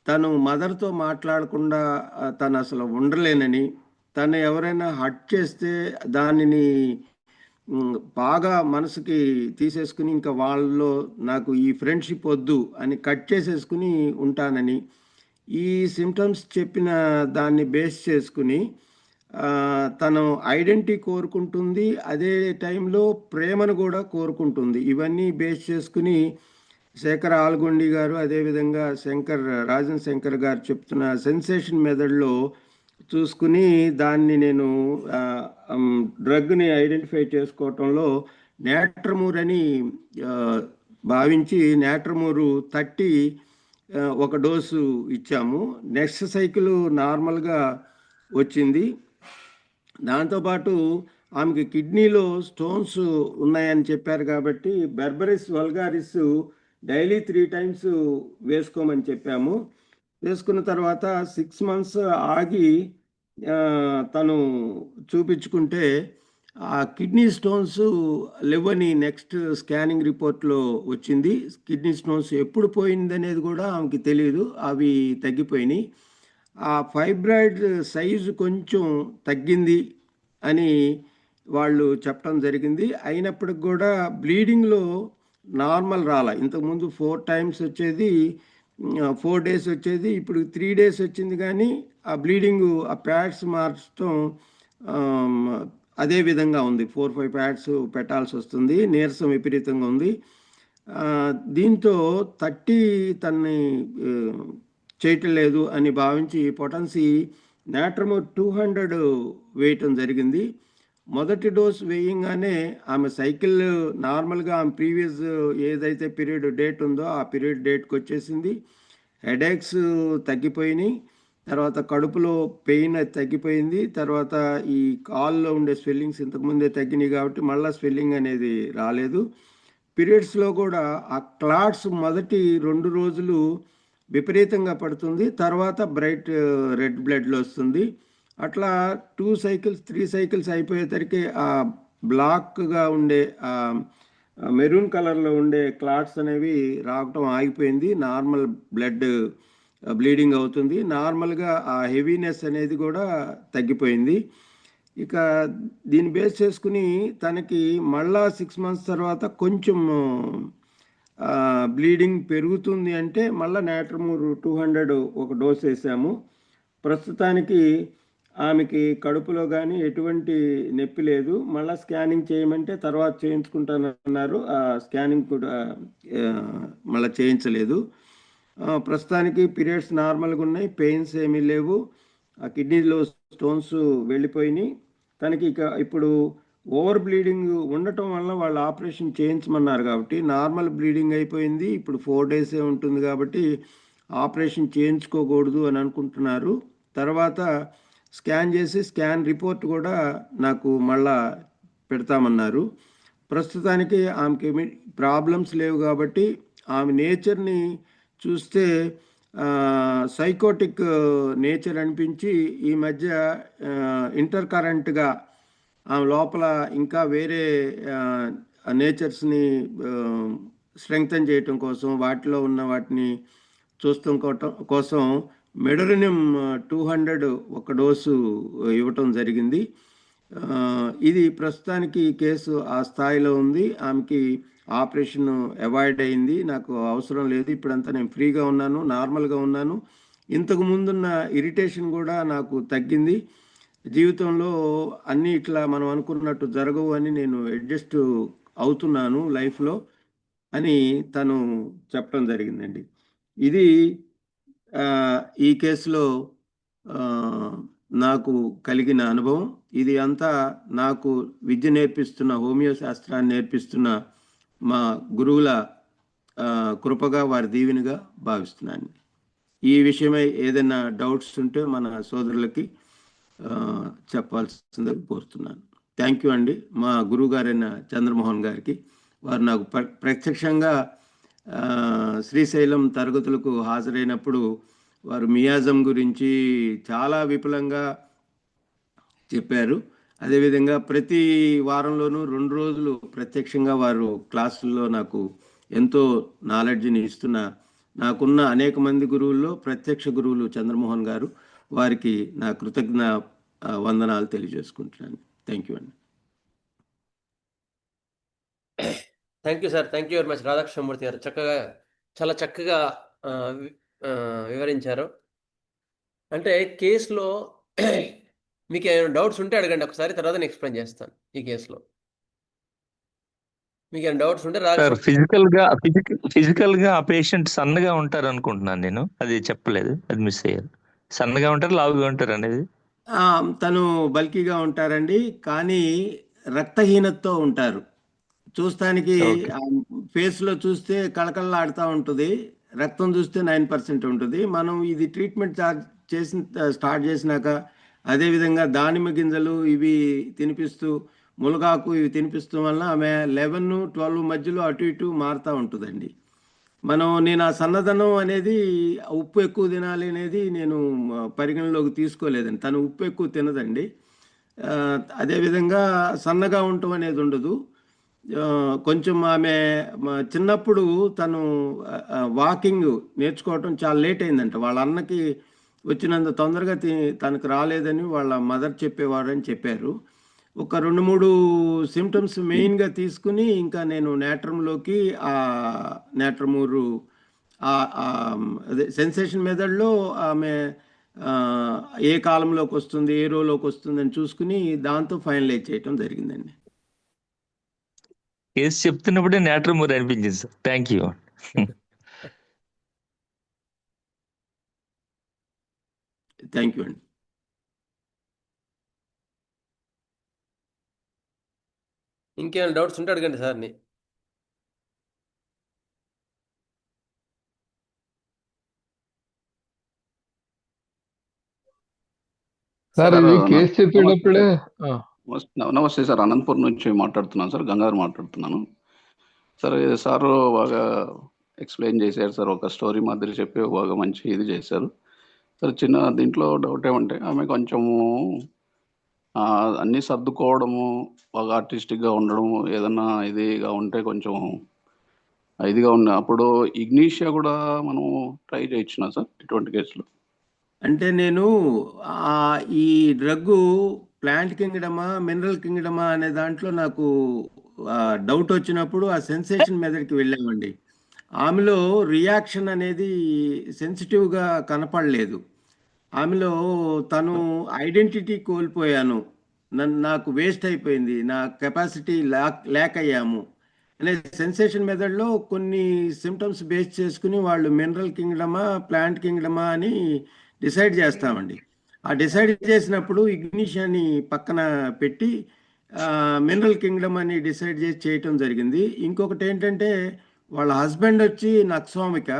తను మదర్తో మాట్లాడకుండా తను అసలు ఉండలేనని, తను ఎవరైనా హట్ చేస్తే దానిని బాగా మనసుకి తీసేసుకుని ఇంకా వాళ్ళలో నాకు ఈ ఫ్రెండ్షిప్ వద్దు అని కట్ చేసేసుకుని ఉంటానని, ఈ సిమ్టమ్స్ చెప్పిన దాన్ని బేస్ చేసుకుని తను ఐడెంటిటీ కోరుకుంటుంది, అదే టైంలో ప్రేమను కూడా కోరుకుంటుంది. ఇవన్నీ బేస్ చేసుకుని శేఖర్ ఆల్గొండి గారు, అదేవిధంగా రాజన్ శంకర్ గారు చెప్తున్న సెన్సేషన్ మెథడ్లో చూసుకుని దాన్ని నేను డ్రగ్ని ఐడెంటిఫై చేసుకోవటంలో నేట్రమూర్ అని భావించి నేట్రమూరు 30 ఒక డోసు ఇచ్చాము. నెక్స్ట్ సైకిల్ నార్మల్గా వచ్చింది. దాంతోపాటు ఆమెకి కిడ్నీలో స్టోన్స్ ఉన్నాయని చెప్పారు కాబట్టి బెర్బరిస్ వల్గారిస్ డైలీ 3 times వేసుకోమని చెప్పాము. వేసుకున్న తర్వాత 6 months ఆగి తను చూపించుకుంటే ఆ కిడ్నీ స్టోన్స్ లేవని నెక్స్ట్ స్కానింగ్ రిపోర్ట్లో వచ్చింది. కిడ్నీ స్టోన్స్ ఎప్పుడు పోయింది అనేది కూడా ఆమెకి తెలియదు, అవి తగ్గిపోయినాయి. ఆ ఫైబ్రాయిడ్ సైజు కొంచెం తగ్గింది అని వాళ్ళు చెప్పడం జరిగింది. అయినప్పటికి కూడా బ్లీడింగ్లో నార్మల్ రాలా. ఇంతకుముందు 4 times వచ్చేది, 4 days వచ్చేది, ఇప్పుడు 3 days వచ్చింది. కానీ ఆ బ్లీడింగు ఆ ప్యాడ్స్ మార్చడం అదే విధంగా ఉంది. 4-5 ప్యాడ్స్ పెట్టాల్సి వస్తుంది. నీరసం విపరీతంగా ఉంది. దీంతో 30 తన్ని చేయటం లేదు అని భావించి పొటెన్సీ నేట్రమోర్ 200 వేయటం జరిగింది. మొదటి డోస్ వేయంగానే ఆమె సైకిల్ నార్మల్గా ఆమె ప్రీవియస్ ఏదైతే పీరియడ్ డేట్ ఉందో ఆ పీరియడ్ డేట్కి వచ్చేసింది. హెడేక్స్ తగ్గిపోయినాయి. తర్వాత కడుపులో పెయిన్ అది తగ్గిపోయింది. తర్వాత ఈ కాల్లో ఉండే స్వెల్లింగ్స్ ఇంతకుముందే తగ్గినాయి కాబట్టి మళ్ళీ స్వెల్లింగ్ అనేది రాలేదు. పీరియడ్స్లో కూడా ఆ క్లాట్స్ మొదటి 2 రోజులు విపరీతంగా పడుతుంది. తర్వాత బ్రైట్ రెడ్ బ్లడ్లో వస్తుంది. అట్లా 2 సైకిల్స్ 3 సైకిల్స్ అయిపోయేసరికి ఆ బ్లాక్గా ఉండే మెరూన్ కలర్లో ఉండే క్లాట్స్ అనేవి రావటం ఆగిపోయింది. నార్మల్ బ్లడ్ బ్లీడింగ్ అవుతుంది. నార్మల్గా ఆ హెవీనెస్ అనేది కూడా తగ్గిపోయింది. ఇక దీన్ని బేస్ చేసుకుని తనకి మళ్ళా 6 మంత్స్ తర్వాత కొంచెం బ్లీడింగ్ పెరుగుతుంది అంటే మళ్ళీ నాట్రమూర్ 200 ఒక డోస్ వేసాము. ప్రస్తుతానికి ఆమెకి కడుపులో కానీ ఎటువంటి నొప్పి లేదు. మళ్ళీ స్కానింగ్ చేయమంటే తర్వాత చేయించుకుంటానన్నారు. ఆ స్కానింగ్ కూడా మళ్ళీ చేయించలేదు. ప్రస్తుతానికి పీరియడ్స్ నార్మల్గా ఉన్నాయి, పెయిన్స్ ఏమీ లేవు. ఆ కిడ్నీలో స్టోన్స్ వెళ్ళిపోయినాయి. తనకి ఇక ఇప్పుడు ఓవర్ బ్లీడింగ్ ఉండటం వల్ల వాళ్ళు ఆపరేషన్ చేయించమన్నారు కాబట్టి నార్మల్ బ్లీడింగ్ అయిపోయింది. ఇప్పుడు 4 డేసే ఉంటుంది కాబట్టి ఆపరేషన్ చేయించుకోకూడదు అని అనుకుంటున్నారు. తర్వాత స్కాన్ చేసి స్కాన్ రిపోర్ట్ కూడా నాకు మళ్ళా పెడతామన్నారు. ప్రస్తుతానికి ఆమెకి ఏమి ప్రాబ్లమ్స్ లేవు కాబట్టి ఆమె నేచర్ని చూస్తే సైకోటిక్ నేచర్ అనిపించి ఈ మధ్య ఇంటర్ కరెంట్గా ఆమె లోపల ఇంకా వేరే నేచర్స్ని స్ట్రెంగ్తన్ చేయటం కోసం వాటిలో ఉన్న వాటిని చూస్తాం కోసం మెడోనియం 200 ఒక డోసు ఇవ్వటం జరిగింది. ఇది ప్రస్తుతానికి ఈ కేసు ఆ స్థాయిలో ఉంది. ఆమెకి ఆపరేషన్ అవాయిడ్ అయింది. నాకు అవసరం లేదు. ఇప్పుడంతా నేను ఫ్రీగా ఉన్నాను, నార్మల్గా ఉన్నాను. ఇంతకు ముందున్న ఇరిటేషన్ కూడా నాకు తగ్గింది. జీవితంలో అన్నీ ఇట్లా మనం అనుకున్నట్టు జరగవు అని నేను అడ్జస్ట్ అవుతున్నాను లైఫ్లో అని తను చెప్పడం జరిగిందండి. ఇది ఈ కేసులో నాకు కలిగిన అనుభవం. ఇది అంతా నాకు విద్య నేర్పిస్తున్న, హోమియో శాస్త్రాన్ని నేర్పిస్తున్న మా గురువుల కృపగా, వారి దీవెనగా భావిస్తున్నాను. ఈ విషయమై ఏదైనా డౌట్స్ ఉంటే మన సోదరులకి చెప్పాల్సిందిగా కోరుతున్నాను. థ్యాంక్ యూ అండి మా గురువు గారైన చంద్రమోహన్ గారికి. వారు నాకు ప్రత్యక్షంగా శ్రీశైలం తరగతులకు హాజరైనప్పుడు వారు మియాజం గురించి చాలా విపులంగా చెప్పారు. అదేవిధంగా ప్రతి వారంలోనూ 2 రోజులు ప్రత్యక్షంగా వారు క్లాసుల్లో నాకు ఎంతో నాలెడ్జ్ని ఇస్తున్న, నాకున్న అనేక మంది గురువుల్లో ప్రత్యక్ష గురువులు చంద్రమోహన్ గారు. వారికి నా కృతజ్ఞ వందనాలు తెలియజేసుకుంటున్నాను. థ్యాంక్ యూ అండి. Thank you sir. Thank you very much Radhakrishnamurthy గారు. చాలా చక్కగా వివరించారు. అంటే కేసులో మీకు ఏమైనా డౌట్స్ ఉంటే అడగండి ఒకసారి, తర్వాత నేను ఎక్స్ప్లెయిన్ చేస్తాను ఈ కేసులో. మీకు ఏమైనా డౌట్స్ ఉంటే సార్ ఫిజికల్ గా ఆ పేషెంట్ సన్నగా ఉంటారు అనుకుంటున్నాను నేను. అది చెప్పలేదు, అది మిస్ అయ్యారు. సన్నగా ఉంటారు, లావుగా ఉంటారు అనేది? తను బల్కీగా ఉంటారండి, కానీ రక్తహీనతతో ఉంటారు. చూస్తానికి ఫేస్లో చూస్తే కళకళలాడుతూ ఉంటుంది, రక్తం చూస్తే 9% ఉంటుంది. మనం ఇది ట్రీట్మెంట్ స్టార్ట్ చేసినాక అదేవిధంగా దానిమ్మ గింజలు ఇవి తినిపిస్తూ, ములగాకు ఇవి తినిపిస్తూ వల్ల ఆమె 11-12 మధ్యలో అటు ఇటు మారుతూ ఉంటుందండి. నేను ఆ సన్నదనం అనేది ఉప్పు ఎక్కువ తినాలి అనేది నేను పరిగణలోకి తీసుకోలేదండి. తను ఉప్పు ఎక్కువ తినదండి. అదేవిధంగా సన్నగా ఉండటం అనేది ఉండదు. కొంచెం ఆమె చిన్నప్పుడు తను వాకింగ్ నేర్చుకోవటం చాలా లేట్ అయిందంట. వాళ్ళ అన్నకి వచ్చినంత తొందరగా తనకు రాలేదని వాళ్ళ మదర్ చెప్పేవారని చెప్పారు. ఒక 2-3 సిమ్టమ్స్ మెయిన్గా తీసుకుని ఇంకా నేను నేట్రంలోకి నేట్రమూరు అదే సెన్సేషన్ మెథడ్లో ఆమె ఏ కాలంలోకి వస్తుంది, ఏ రోలోకి వస్తుంది అని చూసుకుని దాంతో ఫైనలైజ్ చేయటం జరిగిందండి. కేసు చెప్తున్నప్పుడే నేట్రమూర్ అనిపించింది sir. Thank you. Thank you అండి. ఇంకేమైనా డౌట్స్ ఉంటే అడగండి సార్ని. సార్ సార్ ఇది కేసు చెప్పేటప్పుడే నమస్తే సార్, అనంతపురం నుంచి మాట్లాడుతున్నాను సార్, గంగాధర్ మాట్లాడుతున్నాను సార్. ఇది సార్ బాగా ఎక్స్ప్లెయిన్ చేశారు సార్, ఒక స్టోరీ మాదిరి చెప్పి బాగా మంచి ఇది చేశారు సార్. చిన్న దీంట్లో డౌట్ ఏమంటే ఆమె కొంచెము అన్నీ సర్దుకోవడము, బాగా ఆర్టిస్టిక్గా ఉండడము, ఏదన్నా ఇదిగా ఉంటే కొంచెం ఇదిగా ఉన్న అప్పుడు ఇగ్నీషియా కూడా మనం ట్రై చేయొచ్చునా సార్ ఇటువంటి కేసులో? అంటే నేను ఈ డ్రగ్గు ప్లాంట్ కింగ్డమా మినరల్ కింగ్డమా అనే దాంట్లో నాకు డౌట్ వచ్చినప్పుడు ఆ సెన్సేషన్ మెథడ్కి వెళ్ళామండి. ఆమెలో రియాక్షన్ అనేది సెన్సిటివ్గా కనపడలేదు. ఆమెలో తను ఐడెంటిటీ కోల్పోయాను, నాకు వేస్ట్ అయిపోయింది, నా కెపాసిటీ ల్యాక్ అయ్యాము అనే సెన్సేషన్ మెథడ్లో కొన్ని సిమ్టమ్స్ బేస్ చేసుకుని వాళ్ళు మినరల్ కింగ్డమా ప్లాంట్ కింగ్డమా అని డిసైడ్ చేస్తామండి. ఆ డిసైడ్ చేసినప్పుడు ఇగ్నిషియాని పక్కన పెట్టి మినరల్ కింగ్డమ్ అని డిసైడ్ చేసి చేయటం జరిగింది. ఇంకొకటి ఏంటంటే వాళ్ళ హస్బెండ్ వచ్చి నక్స్వామిక,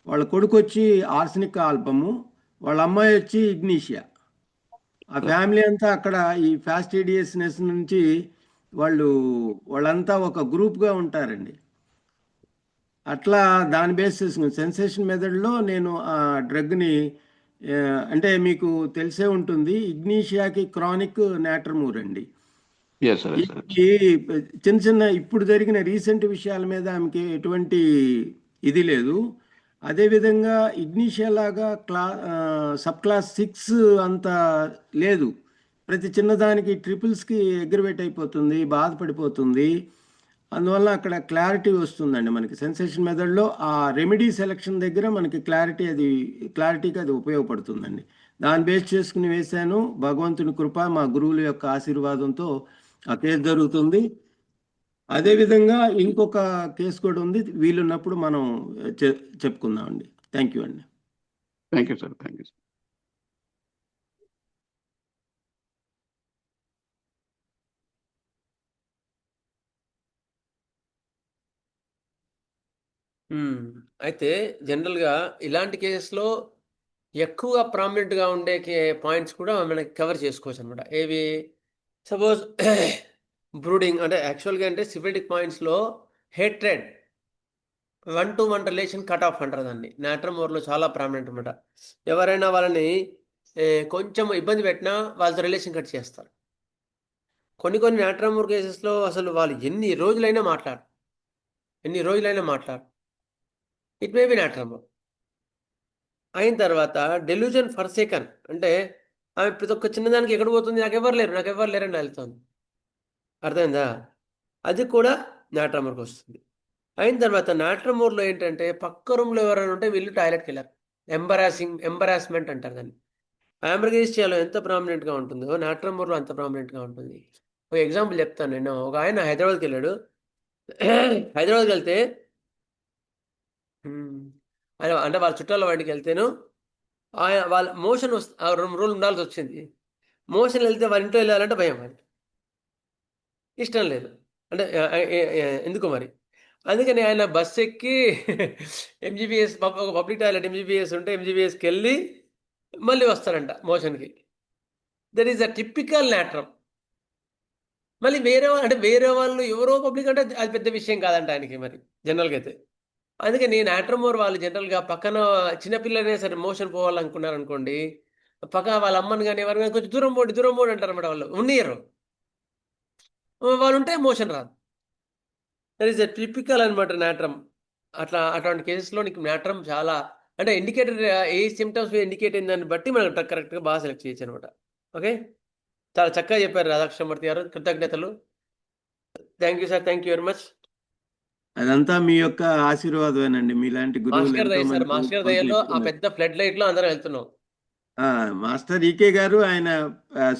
వాళ్ళ కొడుకు వచ్చి ఆర్సనిక్ ఆల్బము, వాళ్ళ అమ్మాయి వచ్చి ఇగ్నిషియా. ఆ ఫ్యామిలీ అంతా అక్కడ ఈ ఫాస్టిడియస్నెస్ నుంచి వాళ్ళంతా ఒక గ్రూప్గా ఉంటారండి. అట్లా దాని బేస్ చేసుకుని సెన్సేషన్ మెథడ్లో నేను ఆ డ్రగ్ని అంటే మీకు తెలిసే ఉంటుంది, ఇగ్నీషియాకి క్రానిక్ నాట్రమూర్ అండి. Yes, sir. Yes, sir. ఈ చిన్న చిన్న ఇప్పుడు జరిగిన రీసెంట్ విషయాల మీద ఆమెకి ఎటువంటి ఇది లేదు. అదేవిధంగా ఇగ్నీషియా లాగా సబ్ క్లాస్ 6 అంత లేదు. ప్రతి చిన్నదానికి ట్రిపుల్స్కి ఎగ్రవేట్ అయిపోతుంది, బాధపడిపోతుంది. అందువల్ల అక్కడ క్లారిటీ వస్తుందండి మనకి సెన్సేషన్ మెథడ్లో. ఆ రెమెడీ సెలక్షన్ దగ్గర మనకి క్లారిటీకి అది ఉపయోగపడుతుందండి. దాన్ని బేస్ చేసుకుని వేశాను. భగవంతుని కృప, మా గురువుల యొక్క ఆశీర్వాదంతో ఆ కేసు జరుగుతుంది. అదేవిధంగా ఇంకొక కేసు కూడా ఉంది, వీలున్నప్పుడు మనం చెప్పుకుందామండి. థ్యాంక్ యూ అండి. Thank you, sir. Thank you, sir. అయితే జనరల్గా ఇలాంటి కేసెస్లో ఎక్కువగా ప్రామినెంట్గా ఉండే పాయింట్స్ కూడా మనకి కవర్ చేసుకోవచ్చు అనమాట. ఏవి? సపోజ్ బ్రూడింగ్, అంటే యాక్చువల్గా అంటే సిఫిలిటిక్ పాయింట్స్లో hatred, 1-to-1 relation cut off అంటారు దాన్ని. నాట్రమోర్లో చాలా ప్రామినెంట్ అనమాట. ఎవరైనా వాళ్ళని కొంచెం ఇబ్బంది పెట్టినా వాళ్ళతో రిలేషన్ కట్ చేస్తారు. కొన్ని నాట్రమోర్ కేసెస్లో అసలు వాళ్ళు ఎన్ని రోజులైనా మాట్లాడు. It may be natrum mur. అయిన తర్వాత డెల్యూజన్ ఫర్సేకన్, అంటే ఆమె ప్రతి ఒక్క చిన్నదానికి ఎక్కడ పోతుంది, నాకు ఎవరు లేరని వెళ్తుంది. అర్థమైందా? అది కూడా నాట్రమోర్కి వస్తుంది. అయిన తర్వాత నాట్రమోర్లో ఏంటంటే పక్క రూమ్లో ఎవరైనా ఉంటే వీళ్ళు టాయిలెట్కి వెళ్ళారు. ఎంబరాస్మెంట్ అంటారు దాన్ని. ఆంబ్రగేసియాలో ఎంత ప్రామినెంట్గా ఉంటుందో నాట్రమోర్లో అంత ప్రామినెంట్గా ఉంటుంది. ఒక ఎగ్జాంపుల్ చెప్తాను. నేను ఒక ఆయన హైదరాబాద్కి వెళ్ళాడు. హైదరాబాద్కి వెళ్తే అంటే వాళ్ళ చుట్టాల వాడికి వెళ్తేను ఆయన వాళ్ళ మోషన్ 2 రోజులు ఉండాల్సి వచ్చింది. మోషన్ వెళ్తే వాళ్ళ ఇంట్లో వెళ్ళాలంటే భయం, వాడికి ఇష్టం లేదు. అంటే ఎందుకో మరి. అందుకని ఆయన బస్సు ఎక్కి ఎంజీబీఎస్, ఒక పబ్లిక్ టాయిలెట్ ఎంజీబీఎస్ ఉంటే ఎంజీబీఎస్కి వెళ్ళి మళ్ళీ వస్తారంట మోషన్కి. That is a typical natrum. మళ్ళీ వేరే వాళ్ళు ఎవరో పబ్లిక్ అంటే అది పెద్ద విషయం కాదంట ఆయనకి మరి జనరల్గా అయితే. అందుకని నాట్రమోర్ వాళ్ళు జనరల్గా పక్కన చిన్నపిల్లలైనా సరే మోషన్ పోవాలనుకున్నారు అనుకోండి, పక్క వాళ్ళ అమ్మని కానీ ఎవరు కానీ కొంచెం దూరం పోండి అంటారు అన్నమాట. వాళ్ళు ఉన్నియరు, వాళ్ళు ఉంటే మోషన్ రాదు. దట్ ఈస్ ఎ టిపికల్ అనమాట నాట్రమ్. అటువంటి కేసెస్లో నీకు నాట్రమ్ చాలా అంటే ఇండికేటర్, ఏ సిమ్టమ్స్ ఇండికేట్ అయిన దాన్ని బట్టి మనం కరెక్ట్గా బాగా సెలెక్ట్ చేయొచ్చు అనమాట. ఓకే, చాలా చక్కగా చెప్పారు రాధాకృష్ణమూర్తి గారు, కృతజ్ఞతలు. Thank you sir, thank you very much. అదంతా మీ యొక్క ఆశీర్వాదమేనండి. మీలాంటి గురువులు మాస్టర్ దయ ఎంతో సార్, మంది మాస్టర్ మాకు దయలో ఆ చెప్తున్నారు. పెద్ద ఫ్లడ్ లైట్లో అందరం వెళ్తున్నాం. మాస్టర్ ఈకే గారు, ఆయన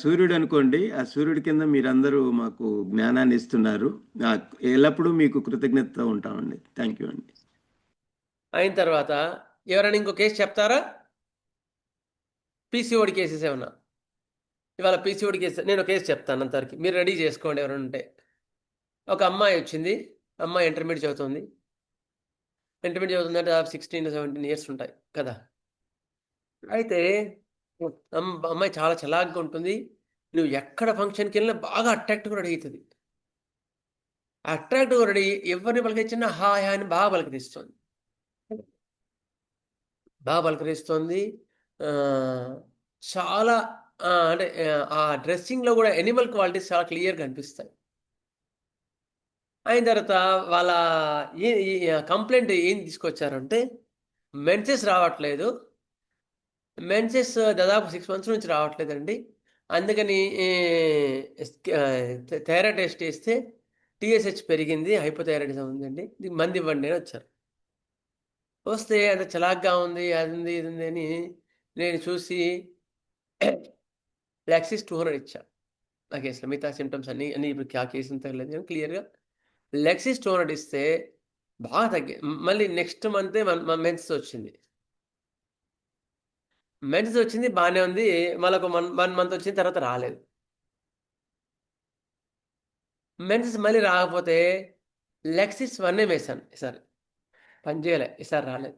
సూర్యుడు అనుకోండి. ఆ సూర్యుడి కింద మీరందరూ మాకు జ్ఞానాన్ని ఇస్తున్నారు. ఎల్లప్పుడూ మీకు కృతజ్ఞతతో ఉంటామండి. థ్యాంక్ యూ అండి. అయిన తర్వాత ఎవరైనా ఇంకో కేసు చెప్తారా? పీసీఓడి కేసెస్ ఏమన్నా? ఇవాళ పీసీఓడి కేసు నేను కేసు చెప్తాను, అంతవరకు మీరు రెడీ చేసుకోండి ఎవరైనా ఉంటే. ఒక అమ్మాయి వచ్చింది, అమ్మాయి ఇంటర్మీడియట్ చదువుతుంది. ఇంటర్మీడియట్ చదువుతుందంటే 16-17 ఇయర్స్ ఉంటాయి కదా. అయితే అమ్మాయి చాలా చలాగ్గా ఉంటుంది. నువ్వు ఎక్కడ ఫంక్షన్కి వెళ్ళినా బాగా అట్రాక్టివ్గా రెడీ అవుతుంది. అట్రాక్టివ్గా రెడీ ఎవరిని పలకరించినా హాయ్ హాయ్ అని బాగా పలకరిస్తుంది. బాగా పలకరిస్తుంది. చాలా అంటే ఆ డ్రెస్సింగ్‌లో కూడా యానిమల్ క్వాలిటీస్ చాలా క్లియర్‌గా కనిపిస్తాయి. అయిన తర్వాత వాళ్ళ ఈ కంప్లెయింట్ ఏం తీసుకొచ్చారంటే మెన్సెస్ రావట్లేదు. మెన్సెస్ దాదాపు 6 మంత్స్ నుంచి రావట్లేదండి. అందుకని థైరాయిడ్ టెస్ట్ చేస్తే టీఎస్‌హెచ్ పెరిగింది. హైపోథైరాయిడిజం ఉందండి. దీనికి మందివ్వండి అని వచ్చారు. వస్తే అంత చలాగ్గా ఉంది. అది ఉంది, ఇది ఉంది అని నేను చూసి లెక్సిస్ 200 ఇచ్చా. ఆ కేసులో మిగతా సింప్టమ్స్ అన్నీ ఇప్పుడు ఆ కేసు తగ్గలేదు కానీ క్లియర్‌గా లెక్సిస్ 200 ఇస్తే బాగా తగ్గాయి. మళ్ళీ నెక్స్ట్ మంతే మెన్సెస్ వచ్చింది. మెన్సెస్ వచ్చింది బానే ఉంది. మళ్ళీ ఒక 1 మంత్ వచ్చిన తర్వాత రాలేదు. మెన్సెస్ మళ్ళీ రాకపోతే లెక్సిస్ 1 వేశాను ఈసారి. పని చేయలే. ఈసారి రాలేదు.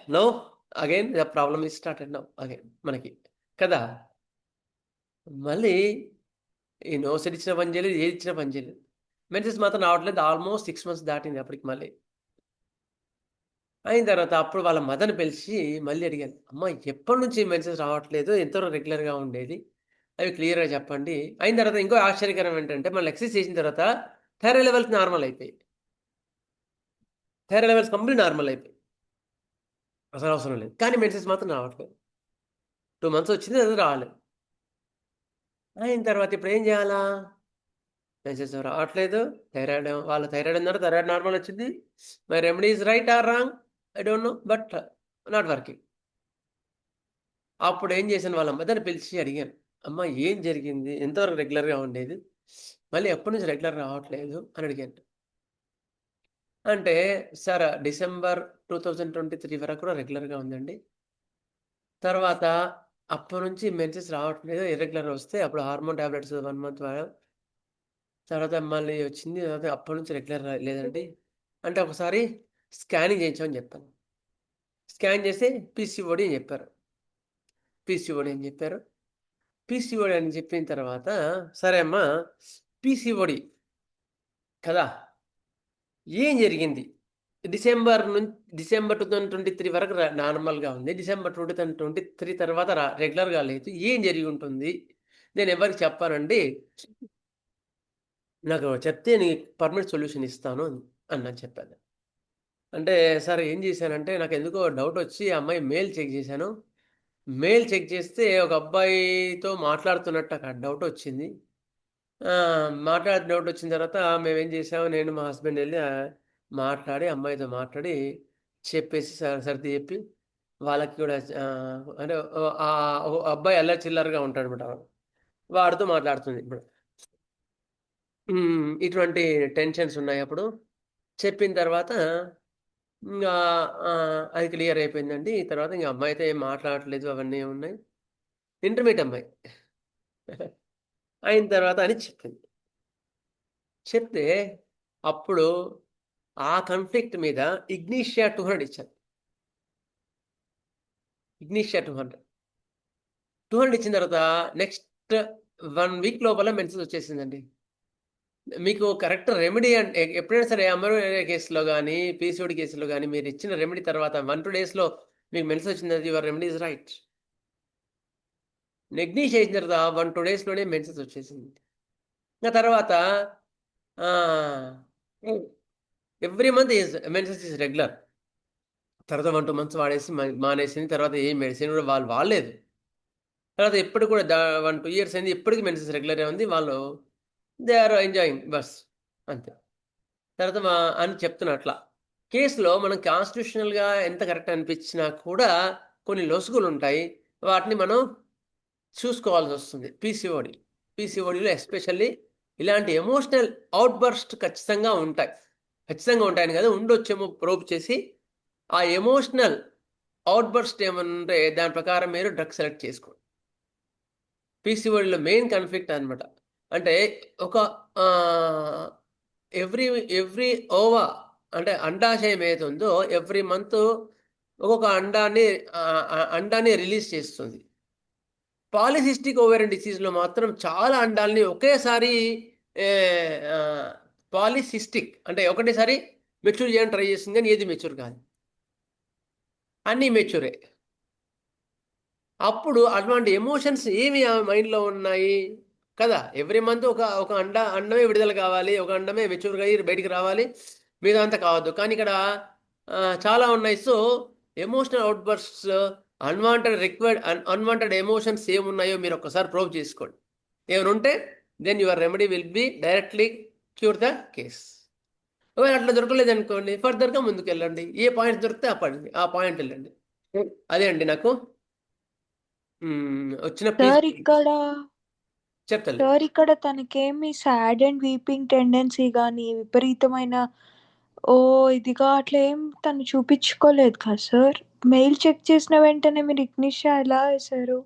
Now again the problem is started now again మనకి. కదా! మళ్ళీ ఈ నోసెడ్ ఇచ్చినా పని చేయలేదు. ఏది ఇచ్చినా పని చేయలేదు. మెన్సెస్ మాత్రం రావట్లేదు. ఆల్మోస్ట్ 6 మంత్స్ దాటింది అప్పటికి మళ్ళీ. అయిన తర్వాత అప్పుడు వాళ్ళ మదర్‌ని పిలిచి మళ్ళీ అడిగాను. అమ్మ ఎప్పటినుంచి మెన్సెస్ రావట్లేదు? ఎంతవరకు రెగ్యులర్‌గా ఉండేది? అవి క్లియర్‌గా చెప్పండి. అయిన తర్వాత ఇంకో ఆశ్చర్యకరం ఏంటంటే మళ్ళీ ఎక్సర్సైజ్ చేసిన తర్వాత థైరాయిడ్ లెవెల్స్ నార్మల్ అయిపోయాయి. థైరాయిడ్ లెవెల్స్ కంప్లీట్ నార్మల్ అయిపోయాయి. అసలు అవసరం లేదు. కానీ మెన్సెస్ మాత్రం రావట్లేదు. 2 మంత్స్ వచ్చింది అది రాలేదు. అయిన తర్వాత ఇప్పుడు ఏం చేయాలా? మెన్సెస్ రావట్లేదు. వాళ్ళ థైరాయిడ్ అన్నారు. థైరాయిడ్ నార్మల్ వచ్చింది. My remedy is right are wrong? I don't know. But not working. అప్పుడు ఏం చేశాను వాళ్ళ మదర్‌ని పిలిచి అడిగాను. అమ్మ ఏం జరిగింది? ఎంతవరకు రెగ్యులర్‌గా ఉండేది? మళ్ళీ ఎప్పటినుంచి రెగ్యులర్‌గా రావట్లేదు అని అడిగాను. అంటే సార్ డిసెంబర్ 2023 వరకు కూడా రెగ్యులర్‌గా ఉందండి. తర్వాత అప్పటి నుంచి మెన్సెస్ రావట్లేదు. ఇర్రెగ్యులర్ వస్తే అప్పుడు హార్మోన్ టాబ్లెట్స్ 1 మంత్ వాడాం. తర్వాత మళ్ళీ వచ్చింది. తర్వాత అప్పటి నుంచి రెగ్యులర్ లేదండి. అంటే ఒకసారి స్కానింగ్ చేయించామని చెప్పాను. స్కాన్ చేస్తే పీసీఓడీ అని చెప్పారు. పీసీఓడీ అని చెప్పారు. పీసీఓడీ అని చెప్పిన తర్వాత సరే అమ్మా పీసీఓడీ కదా! ఏం జరిగింది? డిసెంబర్ 2023 వరకు నార్మల్‌గా ఉంది. డిసెంబర్ 2023 తర్వాత రెగ్యులర్‌గా లేదు. ఏం జరిగి ఉంటుంది? నేను ఎవరికీ చెప్పనండి. నాకు చెప్తే నీకు పర్మనెంట్ సొల్యూషన్ ఇస్తాను అన్నాను చెప్పాను. అంటే సార్ ఏం చేశానంటే నాకెందుకో డౌటొచ్చి ఆ అమ్మాయి మెయిల్ చెక్ చేశాను. మెయిల్ చెక్ చేస్తే ఒక అబ్బాయితో మాట్లాడుతున్నట్టు నాకు డౌటొచ్చింది. మాట్లాడిన డౌటొచ్చిన తర్వాత మేమేం చేసాము నేను మా హస్బెండ్ ఎళ్లి మాట్లాడి అమ్మాయితో మాట్లాడి చెప్పేసి సర్ది చెప్పి వాళ్ళకి కూడా అంటే ఓ అబ్బాయి అల్లరి చిల్లరగా ఉంటాడనమాట. వాడితో మాట్లాడుతుంది ఇప్పుడు. ఇటువంటి టెన్షన్స్ ఉన్నాయి అప్పుడు. చెప్పిన తర్వాత ఇంగా అది క్లియర్ అయిపోయిందండి. తర్వాత ఇంక అమ్మాయితో ఏం మాట్లాడట్లేదు అవన్నీ ఉన్నాయి. ఇంటర్మీడియేట్ అమ్మాయి. అయిన తర్వాత అని చెప్పింది. చెప్తే అప్పుడు ఆ కాన్ఫ్లిక్ట్ మీద ఇగ్నిషియా 200 ఇచ్చాను. ఇగ్నిషియా 200. 200 ఇచ్చిన తర్వాత నెక్స్ట్ 1 వీక్ లోపల మెన్సెస్ వచ్చేసిందండి. మీకు కరెక్ట్ రెమెడీ అంటే ఎప్పుడైనా సరే అమెరోనియా కేసులో గానీ, పీసీఓడీ కేసులో గానీ మీరిచ్చిన రెమెడీ తర్వాత 1, 2 డేస్‌లో మీకు మెన్సెస్ వచ్చిందంటే your remedy is right. Negligence చేసిన తర్వాత 1, 2 డేస్‌లోనే మెన్సెస్ వచ్చేసింది. ఇంక తర్వాత every month menses is regular. తర్వాత 1, 2 మంత్స్ వాడేసి మానేసింది. తర్వాత ఏ మెడిసిన్ కూడా వాళ్ళు వాడలేదు. తర్వాత ఎప్పటికి కూడా 1, 2 ఇయర్స్ అయింది. ఇప్పటికి మెన్సెస్ రెగ్యులరే ఉంది. వాళ్ళు దే ఆర్ ఎంజాయింగ్ బస్ అంతే. తర్వాత అని చెప్తున్నా అట్లా. కేస్‌లో మనం కాన్స్టిట్యూషనల్‌గా ఎంత కరెక్ట్ అనిపించినా కూడా కొన్ని లొసుగులుంటాయి. వాటిని మనం చూసుకోవాల్సొస్తుంది. పీసీఓడీలో ఎస్పెషల్లీ ఇలాంటి ఎమోషనల్ ఔట్‌బర్స్ట్ ఖచ్చితంగా ఉంటాయి. ఖచ్చితంగా ఉంటాయని కాదు ఉండొచ్చేమో ప్రోబ్ చేసి ఆ ఎమోషనల్ ఔట్‌బర్స్ట్ ఏమన్నా ఉంటే దాని ప్రకారం మీరు డ్రగ్ సెలెక్ట్ చేసుకోండి. పీసీఓడీలో మెయిన్ కాన్ఫ్లిక్ట్ అన్నమాట. అంటే ఒక ఎవ్రీ ఓవా అంటే అండాశయం ఏదుందో ఎవ్రీ మంత్ ఒక్కొక్క అండాన్ని రిలీజ్ చేస్తుంది. పాలిసిస్టిక్ ఓవేరియన్ డిసీజ్లో మాత్రం చాలా అండాల్ని ఒకేసారి పాలిసిస్టిక్ అంటే ఒకటేసారి మెచ్యూర్ చేయడానికి ట్రై చేస్తుంది, కానీ ఏది మెచ్యూర్ కాదు, అన్నీ మెచ్యూరే. అప్పుడు అటువంటి ఎమోషన్స్ ఏమి ఆ మైండ్లో ఉన్నాయి కదా. ఎవ్రీ మంత్ ఒక ఒక అండమే విడుదల కావాలి, ఒక అండమే మెచ్యూర్గా అయ్యి బయటికి రావాలి, మిగతా అంతా కావద్దు. కానీ ఇక్కడ చాలా ఉన్నాయి. So emotional outbursts, unwanted emotions ఏమున్నాయో మీరు ఒక్కసారి ప్రూవ్ చేసుకోండి. ఏమైనా ఉంటే then your remedy will be directly cure the case. ఒకవేళ అట్లా దొరకలేదు అనుకోండి, ఫర్దర్గా ముందుకు వెళ్ళండి. ఏ పాయింట్ దొరికితే ఆ పాయింట్ వెళ్ళండి. అదే అండి నాకు వచ్చిన పీస్ సార్ ఇక్కడ చెప్తాను. సార్ ఇక్కడ తనకేమి సాడ్ అండ్ వీపింగ్ టెండెన్సీ కానీ విపరీతమైన ఓ ఇదిగా అట్లా ఏం తను చూపించుకోలేదు కదా సార్. మెయిల్ చెక్ చేసిన వెంటనే మీరు ఇగ్నిషియా ఎలా వేశారు?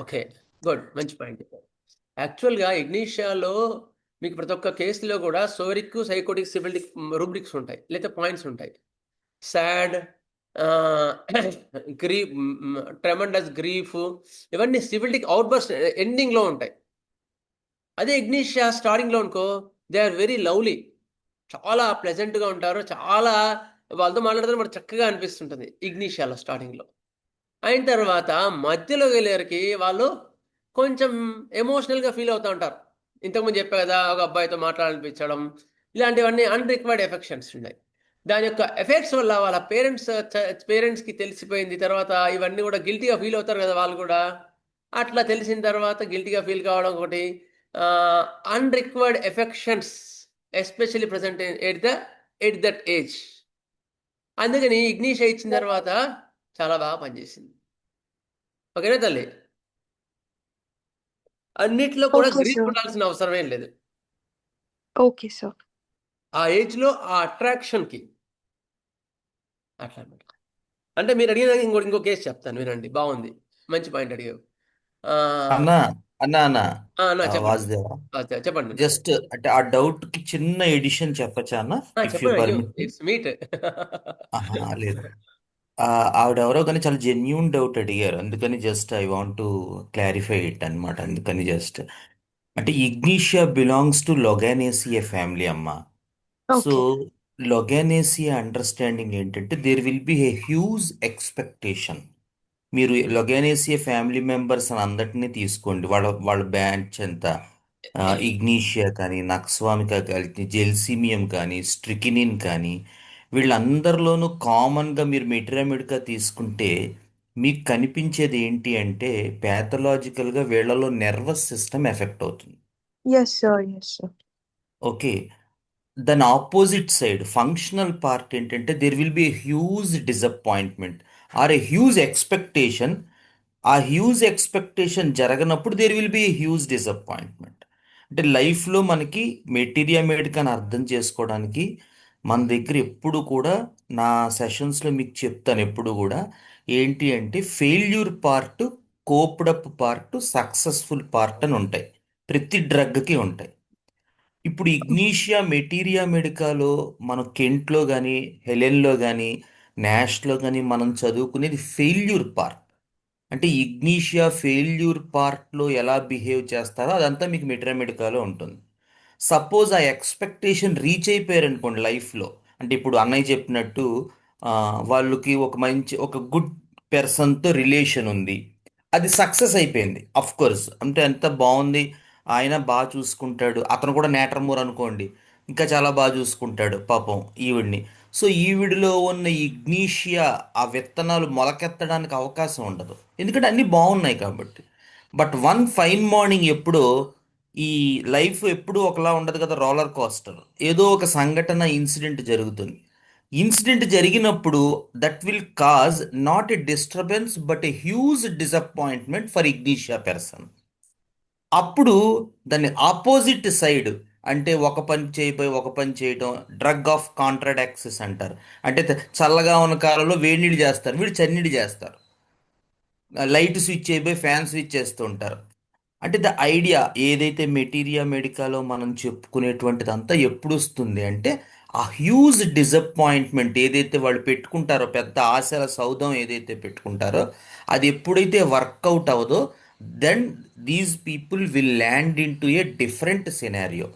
ఓకే, గుడ్, మంచి పాయింట్ చెప్పారు. యాక్చువల్గా ఇగ్నిషియాలో మీకు ప్రతి ఒక్క కేసులో కూడా సోరిక్, సైకోటిక్, సిఫిలిటిక్ రూబ్రిక్స్ ఉంటాయి, లేదా పాయింట్స్ ఉంటాయి. సాడ్, గ్రీఫ్, ట్రెమండస్ గ్రీఫ్, ఇవన్నీ సిఫిలిటిక్ అవుట్బర్స్ట్ ఎండింగ్లో ఉంటాయి. అదే ఇగ్నిషియా స్టార్టింగ్లో అనుకో, దే ఆర్ వెరీ లవ్లీ, చాలా ప్లెజెంట్గా ఉంటారు, చాలా వాళ్ళతో మాట్లాడితే మనకు చక్కగా అనిపిస్తుంటుంది ఇగ్నిషియాలో స్టార్టింగ్లో. అయిన తర్వాత మధ్యలో వెళ్ళేసరికి వాళ్ళు కొంచెం ఎమోషనల్గా ఫీల్ అవుతూ ఉంటారు. ఇంతకుముందు చెప్పా కదా, ఒక అబ్బాయితో మాట్లాడాలనిపించడం, ఇలాంటివన్నీ అన్రిక్వైర్డ్ ఎఫెక్షన్స్ ఉన్నాయి. దాని యొక్క ఎఫెక్ట్స్ వల్ల వాళ్ళ పేరెంట్స్కి తెలిసిపోయింది. తర్వాత ఇవన్నీ కూడా గిల్టీగా ఫీల్ అవుతారు కదా వాళ్ళు కూడా. అట్లా తెలిసిన తర్వాత గిల్టీగా ఫీల్ కావడం ఒకటి, unrequited affections especially present at that age. అందుకని ఇగ్నిషియా ఇచ్చిన తర్వాత చాలా బాగా పనిచేసింది. ఓకేనా తల్లి? అన్నిట్లో కూడా ఓకే గ్రీక్ సార్. ఉండాల్సిన అవసరమేం లేదు. Okay sir. ఆ ఏజ్లో ఆ అట్రాక్షన్కి అట్లా అన్నమాట. అంటే మీరు అడిగిన ఇంకో కేసు చెప్తాను వినండి, బాగుంది, మంచి పాయింట్ అడిగావు. ఆ, అన్న అన్న అన్న అన్నా చెప్పండి. వాసుదేవ చెప్పండి. జస్ట్ అంటే ఆ డౌట్ కి చిన్న ఎడిషన్ చెప్పచ్చా అన్న, ఇఫ్ యూ చెప్పండి. అయ్యో, పర్మిట్? It's meet. లేదు, ఆవిడెవరో కానీ చాలా జెన్యూన్ డౌట్ అడిగారు, అందుకని just I want to clarify it అన్నమాట. అందుకని జస్ట్ అంటే ignatia belongs to loganiaceae family అమ్మ. So okay. లొగానేసియా అండర్స్టాండింగ్ ఏంటంటే there will be a huge expectation. మీరు లొగానేసియా ఫ్యామిలీ మెంబర్స్ అని అందరినీ తీసుకోండి, వాళ్ళ బ్యాచ్ అంతా, ఇగ్నీషియా కానీ, నక్స్వామికా కానీ, జెల్సీమియం కానీ, స్ట్రికినిన్ కానీ, వీళ్ళందరిలోనూ కామన్గా మీరు మెటీరియమిడ్గా తీసుకుంటే మీకు కనిపించేది ఏంటి అంటే ప్యాథలాజికల్గా వీళ్ళలో నర్వస్ సిస్టమ్ ఎఫెక్ట్ అవుతుంది. Yes sir, yes sir. Okay, దాని ఆపోజిట్ సైడ్ ఫంక్షనల్ పార్ట్ ఏంటంటే there will be a huge disappointment or a huge expectation. ఆ హ్యూజ్ ఎక్స్పెక్టేషన్ జరగనప్పుడు there will be a huge disappointment. అంటే లైఫ్లో మనకి మెటీరియా మేడ్ అని అర్థం చేసుకోవడానికి మన దగ్గర ఎప్పుడు కూడా, నా సెషన్స్లో మీకు చెప్తాను ఎప్పుడు కూడా, ఏంటి అంటే failure part, coped up part, successful part అని ఉంటాయి, ప్రతి డ్రగ్కి ఉంటాయి. ఇప్పుడు ఇగ్నీషియా మెటీరియా మెడికాలో మనం కెంట్లో కానీ, హెలెన్లో కానీ, నాష్లో కానీ మనం చదువుకునేది ఫెయిల్యూర్ పార్ట్. అంటే ఇగ్నీషియా ఫెయిల్యూర్ పార్ట్లో ఎలా బిహేవ్ చేస్తారో అదంతా మీకు మెటీరియా మెడికాలో ఉంటుంది. సపోజ్ ఆ ఎక్స్పెక్టేషన్ రీచ్ అయిపోయారు అనుకోండి లైఫ్లో, అంటే ఇప్పుడు అన్నయ్య చెప్పినట్టు వాళ్ళకి ఒక గుడ్ పర్సన్తో రిలేషన్ ఉంది, అది సక్సెస్ అయిపోయింది. అఫ్ కోర్స్ అంటే ఎంత బాగుంది, ఆయన బాగా చూసుకుంటాడు, అతను కూడా నేటర్మూర్ అనుకోండి, ఇంకా చాలా బాగా చూసుకుంటాడు పాపం ఈవిడ్ని. సో ఈవిడిలో ఉన్న ఇగ్నీషియా ఆ విత్తనాలు మొలకెత్తడానికి అవకాశం ఉండదు, ఎందుకంటే అన్నీ బాగున్నాయి కాబట్టి. బట్ వన్ ఫైన్ మార్నింగ్ ఎప్పుడో, ఈ లైఫ్ ఎప్పుడూ ఒకలా ఉండదు కదా, రోలర్ కోస్టర్, ఏదో ఒక సంఘటన ఇన్సిడెంట్ జరుగుతుంది. ఇన్సిడెంట్ జరిగినప్పుడు that will cause not a disturbance but a huge disappointment for Ignatia person. అప్పుడు దాన్ని ఆపోజిట్ సైడ్, అంటే ఒక పని చేయబోయి ఒక పని చేయటం, డ్రగ్ ఆఫ్ కాంట్రాడాక్సిస్ అంటారు. అంటే చల్లగా ఉన్న కాలంలో వేడి నీళ్ళు చేస్తారు, వీడు చన్నీళ్ళు చేస్తారు. లైట్ స్విచ్ అయిపోయి ఫ్యాన్ స్విచ్ చేస్తూ ఉంటారు. అంటే ద ఐడియా ఏదైతే మెటీరియా మెడికాలో మనం చెప్పుకునేటువంటిదంతా ఎప్పుడు వస్తుంది అంటే ఆ హ్యూజ్ డిసప్పాయింట్మెంట్ ఏదైతే వాళ్ళు పెట్టుకుంటారో, పెద్ద ఆశల సౌధం ఏదైతే పెట్టుకుంటారో, అది ఎప్పుడైతే వర్కౌట్ అవ్వదో, then these people will land in to a different scenario.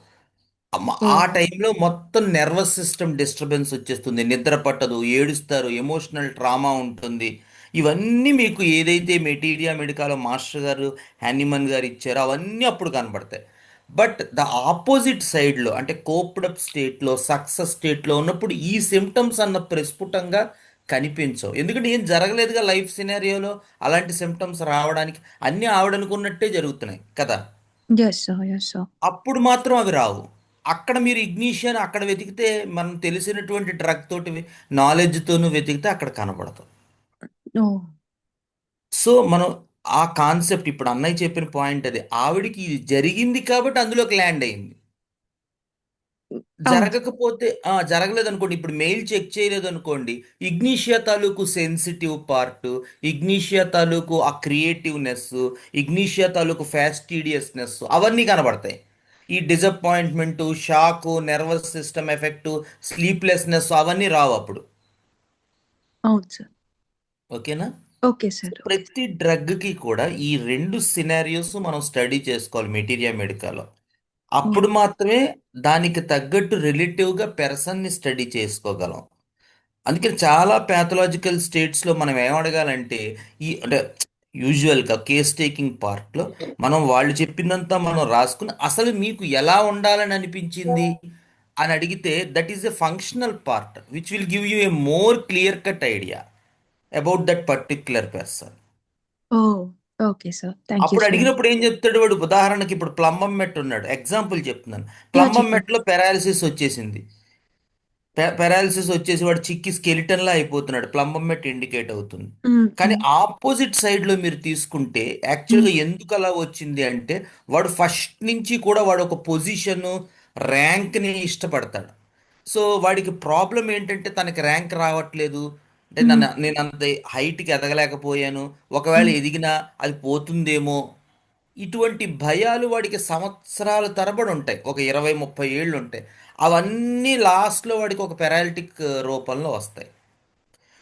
ఓ ఆ టైంలో మొత్తం నర్వస్ సిస్టమ్ డిస్టర్బెన్స్ వచ్చేస్తుంది, నిద్ర పట్టదు, ఏడుస్తారు, ఎమోషనల్ ట్రామా ఉంటుంది. ఇవన్నీ మీకు ఏదైతే మెటీరియా మెడికాలో మాస్టర్ గారు హ్యానిమన్ గారు ఇచ్చారో అవన్నీ అప్పుడు కనబడతాయి. బట్ ద ఆపోజిట్ సైడ్లో, అంటే కోప్డప్ స్టేట్లో, సక్సెస్ స్టేట్లో ఉన్నప్పుడు ఈ సిమ్టమ్స్ అన్న ప్రస్ఫుటంగా కనిపించవు. ఎందుకంటే ఏం జరగలేదుగా లైఫ్ సినారియోలో అలాంటి సిమ్టమ్స్ రావడానికి. అన్నీ ఆవిడనుకున్నట్టే జరుగుతున్నాయి కదా. Yes sir, yes sir. అప్పుడు మాత్రం అవి రావు. అక్కడ మీరు ఇగ్నిషియన్ అక్కడ వెతికితే, మనం తెలిసినటువంటి డ్రగ్ తోటి నాలెడ్జ్తోనూ వెతికితే అక్కడ కనబడదు. ఓ సో మనం ఆ కాన్సెప్ట్, ఇప్పుడు అన్నయ్య చెప్పిన పాయింట్ అది, ఆవిడికి ఇది జరిగింది కాబట్టి అందులోకి ల్యాండ్ అయింది. అవును. జరగకపోతే జరగలేదు అనుకోండి, ఇప్పుడు మెయిల్ చెక్ చేయలేదు అనుకోండి, ఇగ్నిషియా తాలూకు సెన్సిటివ్ పార్ట్, ఇగ్నిషియా తాలూకు ఆ క్రియేటివ్నెస్, ఇగ్నిషియా తాలూకు ఫ్యాస్టీడియస్నెస్ అవన్నీ కనబడతాయి. ఈ డిసప్పాయింట్మెంటు, షాకు, నర్వస్ సిస్టమ్ ఎఫెక్టు, స్లీప్లెస్నెస్ అవన్నీ రావు అప్పుడు. అవును సార్. ఓకేనా. Okay so sir. ఓకే. ప్రతి డ్రగ్కి కూడా ఈ రెండు సినారియోస్ మనం స్టడీ చేసుకోవాలి మెటీరియా మెడికాలో. అప్పుడు యాహ్! మాత్రమే దానికి తగ్గట్టు రిలేటివ్గా పెర్సన్ని స్టడీ చేసుకోగలం. అందుకని చాలా ప్యాథలాజికల్ స్టేట్స్లో మనం ఏం అడగాలంటే, ఈ అంటే యూజువల్గా కేస్ టేకింగ్ పార్ట్లో మనం వాళ్ళు చెప్పిందంతా మనం రాసుకుని, అసలు మీకు ఎలా ఉండాలని అనిపించింది అని అడిగితే, that is a functional part which will give you A more clear cut idea about that particular person. Oh! Okay sir. Thank you అప్పుడు సో మచ్. అడిగినప్పుడు ఏం చెప్తాడు వాడు? ఉదాహరణకి ఇప్పుడు ప్లంబం మెట్ ఉన్నాడు, ఎగ్జాంపుల్ చెప్తున్నాను. యాహ్! ప్లంబం చెప్పండి. మెట్లో పెరాలిసిస్ వచ్చేసింది. పెరాలిసిస్ వచ్చేసి వాడు చిక్కి స్కెలిటన్లా అయిపోతున్నాడు, ప్లంబం మెట్ ఇండికేట్ అవుతుంది. హ్మ్. కానీ హ్మ్. ఆపోజిట్ సైడ్లో మీరు తీసుకుంటే, హ్మ్. యాక్చువల్గా ఎందుకు అలా వచ్చింది అంటే, వాడు ఫస్ట్ నుంచి కూడా వాడు ఒక పొజిషన్, ర్యాంక్ని ఇష్టపడతాడు. సో వాడికి ప్రాబ్లం ఏంటంటే, తనకి ర్యాంక్ రావట్లేదు, అంటే హ్మ్. నేను అంత హైట్కి ఎదగలేకపోయాను, ఒకవేళ హ్మ్. ఎదిగినా అది పోతుందేమో, ఇటువంటి భయాలు వాడికి సంవత్సరాల తరబడి ఉంటాయి, ఒక 20-30 ఏళ్ళు ఉంటాయి. అవన్నీ లాస్ట్లో వాడికి ఒక పెరాలిటిక్ రూపంలో వస్తాయి.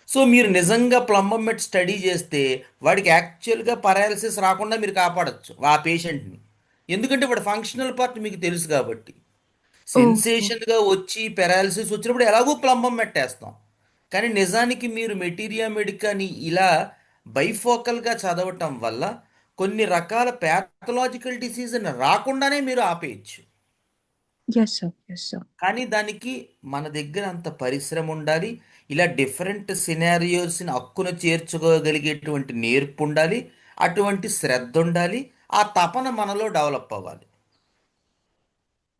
సో మీరు నిజంగా ప్లంబం మెట్ స్టడీ చేస్తే, వాడికి యాక్చువల్గా పరాలిసిస్ రాకుండా మీరు కాపాడొచ్చు ఆ పేషెంట్ని. ఎందుకంటే వాడు ఫంక్షనల్ పార్ట్ మీకు తెలుసు కాబట్టి. ఓకే. సెన్సేషన్గా వచ్చి పెరాలిసిస్ వచ్చినప్పుడు ఎలాగో ప్లంబం మెట్టేస్తాం. కానీ నిజానికి మీరు మెటీరియా మెడికాని ఇలా బైఫోకల్గా చదవటం వల్ల కొన్ని రకాల ప్యాథలాజికల్ డిసీజ్ని రాకుండానే మీరు ఆపేయచ్చు. Yes sir. Yes sir. కానీ దానికి మన దగ్గర అంత పరిశ్రమ ఉండాలి. ఇలా డిఫరెంట్ సినారియోస్ని హక్కున చేర్చుకోగలిగేటువంటి నేర్పు ఉండాలి. అటువంటి శ్రద్ధ ఉండాలి. ఆ తపన మనలో డెవలప్ అవ్వాలి.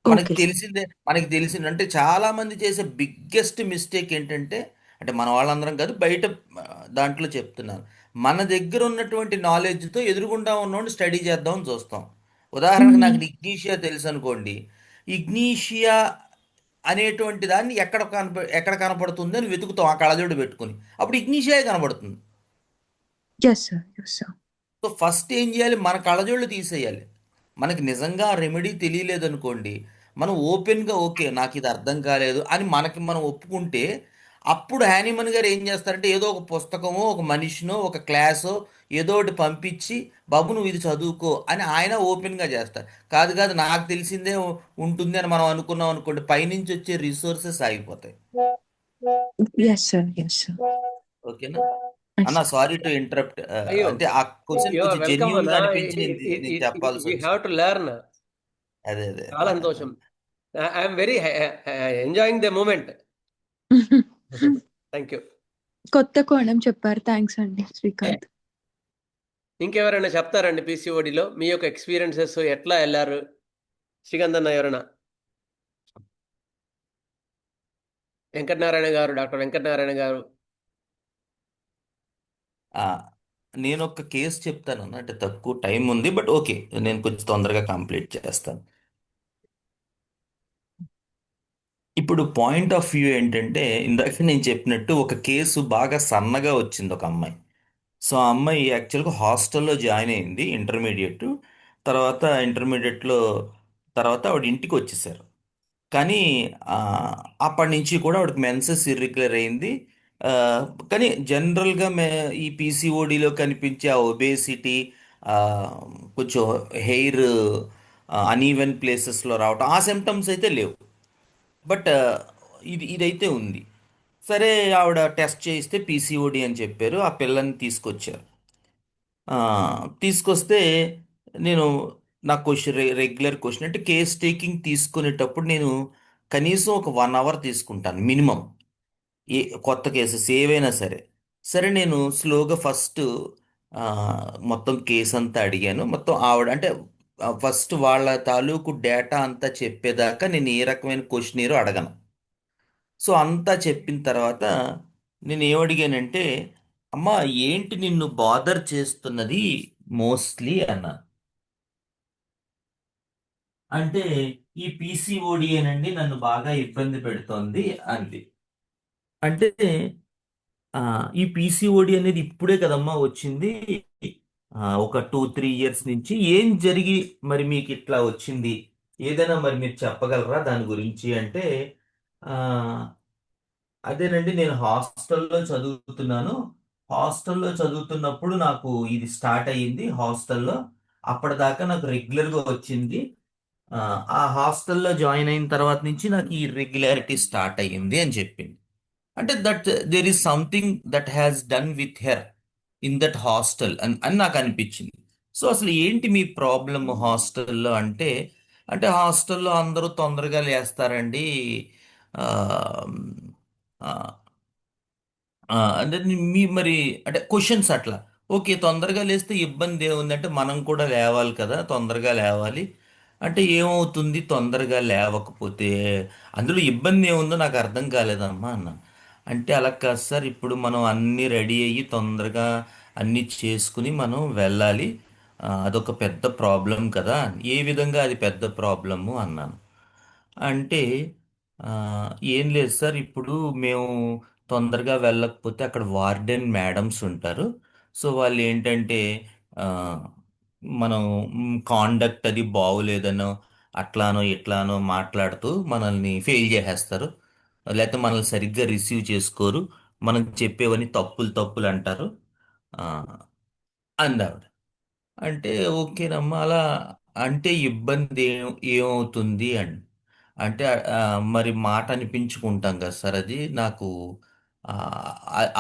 Okay sir. మనకి తెలిసింది అంటే చాలామంది చేసే బిగ్గెస్ట్ మిస్టేక్ ఏంటంటే, అంటే మన వాళ్ళందరం కాదు, బయట ఆ, దాంట్లో చెప్తున్నాను. మన దగ్గర ఉన్నటువంటి నాలెడ్జ్తో ఎదురుగుండా ఉన్నోడిని స్టడీ చేద్దామని చూస్తాం. ఉదాహరణకు హ్మ్. నాకు ఇగ్నీషియా తెలుసు అనుకోండి. ఇగ్నీషియా అనేటువంటి దాన్ని ఎక్కడ కనపడుతుంది అని వెతుకుతాం ఆ కళ్ళజోడు పెట్టుకుని. అప్పుడు ఇగ్నీషియా కనబడుతుంది. Yes sir. Yes sir. So first ఏం చేయాలి? మన కళ్ళజోళ్ళు తీసేయాలి. మనకి నిజంగా ఆ రెమెడీ తెలియలేదనుకోండి, మనం ఓపెన్గా ఓకే నాకు ఇది అర్థం కాలేదు అని మనకి మనం ఒప్పుకుంటే, అప్పుడు హ్యానిమన్ గారు ఏం చేస్తారంటే, ఏదో ఒక పుస్తకమో, ఒక మనిషినో, ఒక క్లాసో ఏదో ఒకటి పంపించి, బాబు నువ్వు ఇది చదువుకో అని ఆయన ఓపెన్గా చేస్తారు. కాదు కాదు నాకు తెలిసిందే ఉంటుంది అని మనం అనుకున్నాం అనుకోండి, పైనుంచి వచ్చే రిసోర్సెస్ ఆగిపోతాయి. Yes sir. Yes sir. ఓకేనా యెస్. అన్న? Sorry to interrupt. అయ్యో, అంటే ఆ క్వశ్చన్ యు ఆర్ కొంచెం వెల్కమ్ జెన్యున్ అన్న. గా అనిపించి నేను చెప్పాల్సి వి హ్యావ్ వచ్చింది. To learn. అదే అదే చాలా సంతోషం. I'm very enjoying the moment. Thank you. కొత్త కోణం చెప్పారు. థాంక్స్ అండి శ్రీకాంత్. ఇంకెవరైనా చెప్తారండి పీసీఓడిలో మీ యొక్క ఎక్స్పీరియన్సెస్ ఎట్లా వెళ్ళారు? శ్రీకాంత్ అన్న ఎవరైనా? వెంకటనారాయణ గారు, డాక్టర్ వెంకటనారాయణ గారు. ఆ, నేను ఒక కేసు చెప్తాను అన్న, అంటే తక్కువ టైం ఉంది బట్ ఓకే, నేను కొంచెం తొందరగా కంప్లీట్ చేస్తాను. ఇప్పుడు పాయింట్ ఆఫ్ వ్యూ ఏంటంటే, ఇందాక నేను చెప్పినట్టు ఒక కేసు బాగా సన్నగా వచ్చింది ఒక అమ్మాయి. సో ఆ అమ్మాయి యాక్చువల్గా హాస్టల్లో జాయిన్ అయింది ఇంటర్మీడియట్. తర్వాత ఇంటర్మీడియట్లో తర్వాత ఆవిడ ఇంటికి వచ్చేసారు. కానీ ఆ, అప్పటి నుంచి కూడా ఆవిడకి మెన్సెస్ ఇర్రెగ్యులర్ అయింది. ఆ, కానీ జనరల్గా ఈ పీసీఓడిలో కనిపించే ఆ ఒబేసిటీ, కొంచెం హెయిర్ అనీవెన్ ప్లేసెస్లో రావటం, ఆ సిమ్టమ్స్ అయితే లేవు. బట్ ఇదైతే ఉంది. సరే, ఆవిడ టెస్ట్ చేయిస్తే పీసీఓడి అని చెప్పారు. ఆ పిల్లని తీసుకొచ్చారు. ఆ, తీసుకొస్తే నేను నా క్వశ్చన్, రెగ్యులర్ క్వశ్చన్ అంటే కేస్ టేకింగ్ తీసుకునేటప్పుడు నేను కనీసం ఒక 1 అవర్ తీసుకుంటాను మినిమం. ఏ కొత్త కేసెస్ ఏవైనా సరే. సరే, నేను స్లోగా ఫస్ట్ మొత్తం కేసు అంతా అడిగాను. మొత్తం ఆవిడ అంటే ఫస్ట్ వాళ్ళ తాలూకు డేటా అంతా చెప్పేదాకా నేను ఏ రకమైన క్వశ్చనీరు అడగను. సో అంతా చెప్పిన తర్వాత నేను ఏమడిగానంటే, అమ్మా ఏంటి నిన్ను బాదర్ చేస్తున్నది మోస్ట్లీ అన్నా. అంటే ఈ పీసీఓడి అనండి నన్ను బాగా ఇబ్బంది పెడుతోంది అంది. అంటే ఆ, ఈ పీసీఓడి అనేది ఇప్పుడే కదమ్మా వచ్చింది, ఒక 2-3 ఇయర్స్ నుంచి ఏం జరిగి మరి మీకు ఇట్లా వచ్చింది, ఏదైనా మరి మీరు చెప్పగలరా దాని గురించి అంటే, ఆ, అదేనండి, నేను హాస్టల్లో చదువుతున్నాను. హాస్టల్లో చదువుతున్నప్పుడు నాకు ఇది స్టార్ట్ అయ్యింది హాస్టల్లో. అప్పటిదాకా నాకు రెగ్యులర్గా వచ్చింది. ఆ ఆ హాస్టల్లో జాయిన్ అయిన తర్వాత నుంచి నాకు ఈ ఇర్రెగ్యులారిటీ స్టార్ట్ అయ్యింది అని చెప్పింది. అంటే that there is something that has done with her in that hostel అని అని నాకు అనిపించింది. సో అసలు ఏంటి మీ ప్రాబ్లమ్ హాస్టల్లో అంటే, అంటే హాస్టల్లో అందరూ తొందరగా లేస్తారండి. ఆ, ఆ, అంటే మీ మరి అంటే క్వశ్చన్స్ అట్లా. ఓకే, తొందరగా లేస్తే ఇబ్బంది ఏముందంటే మనం కూడా లేవాలి కదా, తొందరగా లేవాలి. అంటే ఏమవుతుంది తొందరగా లేవకపోతే, అందులో ఇబ్బంది ఏముందో నాకు అర్థం కాలేదమ్మా అన్న. అంటే అలా కాదు సార్, ఇప్పుడు మనం అన్నీ రెడీ అయ్యి తొందరగా అన్నీ చేసుకుని మనం వెళ్ళాలి. అదొక పెద్ద ప్రాబ్లం కదా. ఏ విధంగా అది పెద్ద ప్రాబ్లము అన్నాను. అంటే ఆ, ఏం లేదు సార్, ఇప్పుడు మేము తొందరగా వెళ్ళకపోతే అక్కడ వార్డెన్ మేడమ్స్ ఉంటారు. సో వాళ్ళు ఏంటంటే ఆ, మనం కాండక్ట్ అది బాగులేదనో అట్లానో ఇట్లానో మాట్లాడుతూ మనల్ని ఫెయిల్ చేసేస్తారు. లేకపోతే మనల్ని సరిగ్గా రిసీవ్ చేసుకోరు, మనం చెప్పేవన్నీ తప్పులు తప్పులు అంటారు ఆ, అందావిడ. అంటే ఓకేనమ్మా, అలా అంటే ఇబ్బంది ఏమవుతుంది అని అంటే, మరి మాట అనిపించుకుంటాం కదా సార్, అది నాకు ఆ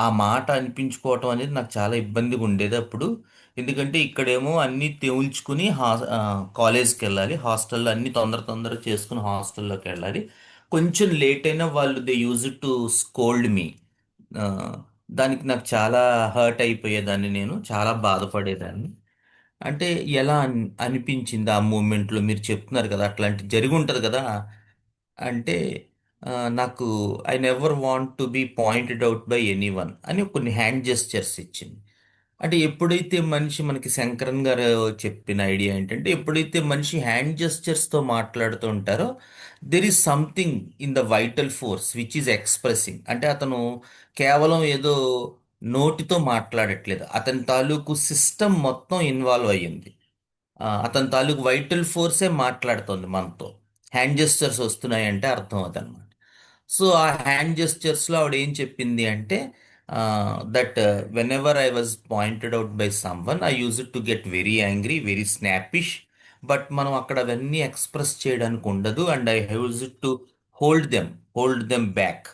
ఆ మాట అనిపించుకోవటం అనేది నాకు చాలా ఇబ్బందిగా ఉండేది అప్పుడు. ఎందుకంటే ఇక్కడేమో అన్నీ తెవుల్చుకుని కాలేజ్కి వెళ్ళాలి, హాస్టల్లో అన్ని తొందర తొందర చేసుకుని హాస్టల్లోకి వెళ్ళాలి. కొంచెం లేట్ అయినా వాళ్ళు they use to scold me. దానికి నాకు చాలా హర్ట్ అయిపోయేదాన్ని, నేను చాలా బాధపడేదాన్ని. అంటే ఎలా అనిపించింది ఆ మూమెంట్లో, మీరు చెప్తున్నారు కదా అట్లాంటి జరిగి ఉంటుంది కదా. అంటే ఆ, నాకు I never want to be pointed out by any one అని కొన్ని హ్యాండ్ జెస్చర్స్ ఇచ్చింది. అంటే ఎప్పుడైతే మనిషి, మనకి శంకరన్ గారు చెప్పిన ఐడియా ఏంటంటే, ఎప్పుడైతే మనిషి హ్యాండ్ జెస్చర్స్తో మాట్లాడుతూ ఉంటారో there is something in the vital force which is expressing. అంటే అతను కేవలం ఏదో నోటితో మాట్లాడట్లేదు, అతని తాలూకు సిస్టమ్ మొత్తం ఇన్వాల్వ్ అయ్యింది. అతని తాలూకు వైటల్ ఫోర్సే మాట్లాడుతోంది మనతో. హ్యాండ్ జెస్చర్స్ వస్తున్నాయంటే అర్థం అదనమాట. సో ఆ హ్యాండ్ జెస్చర్స్లో ఆవిడ ఏం చెప్పింది అంటే, that whenever I was pointed out by someone I use to get very angry, very snappish. But మనం అక్కడ అవన్నీ ఎక్స్ప్రెస్ చేయడానికి ఉండదు, and I use to hold them hold them back.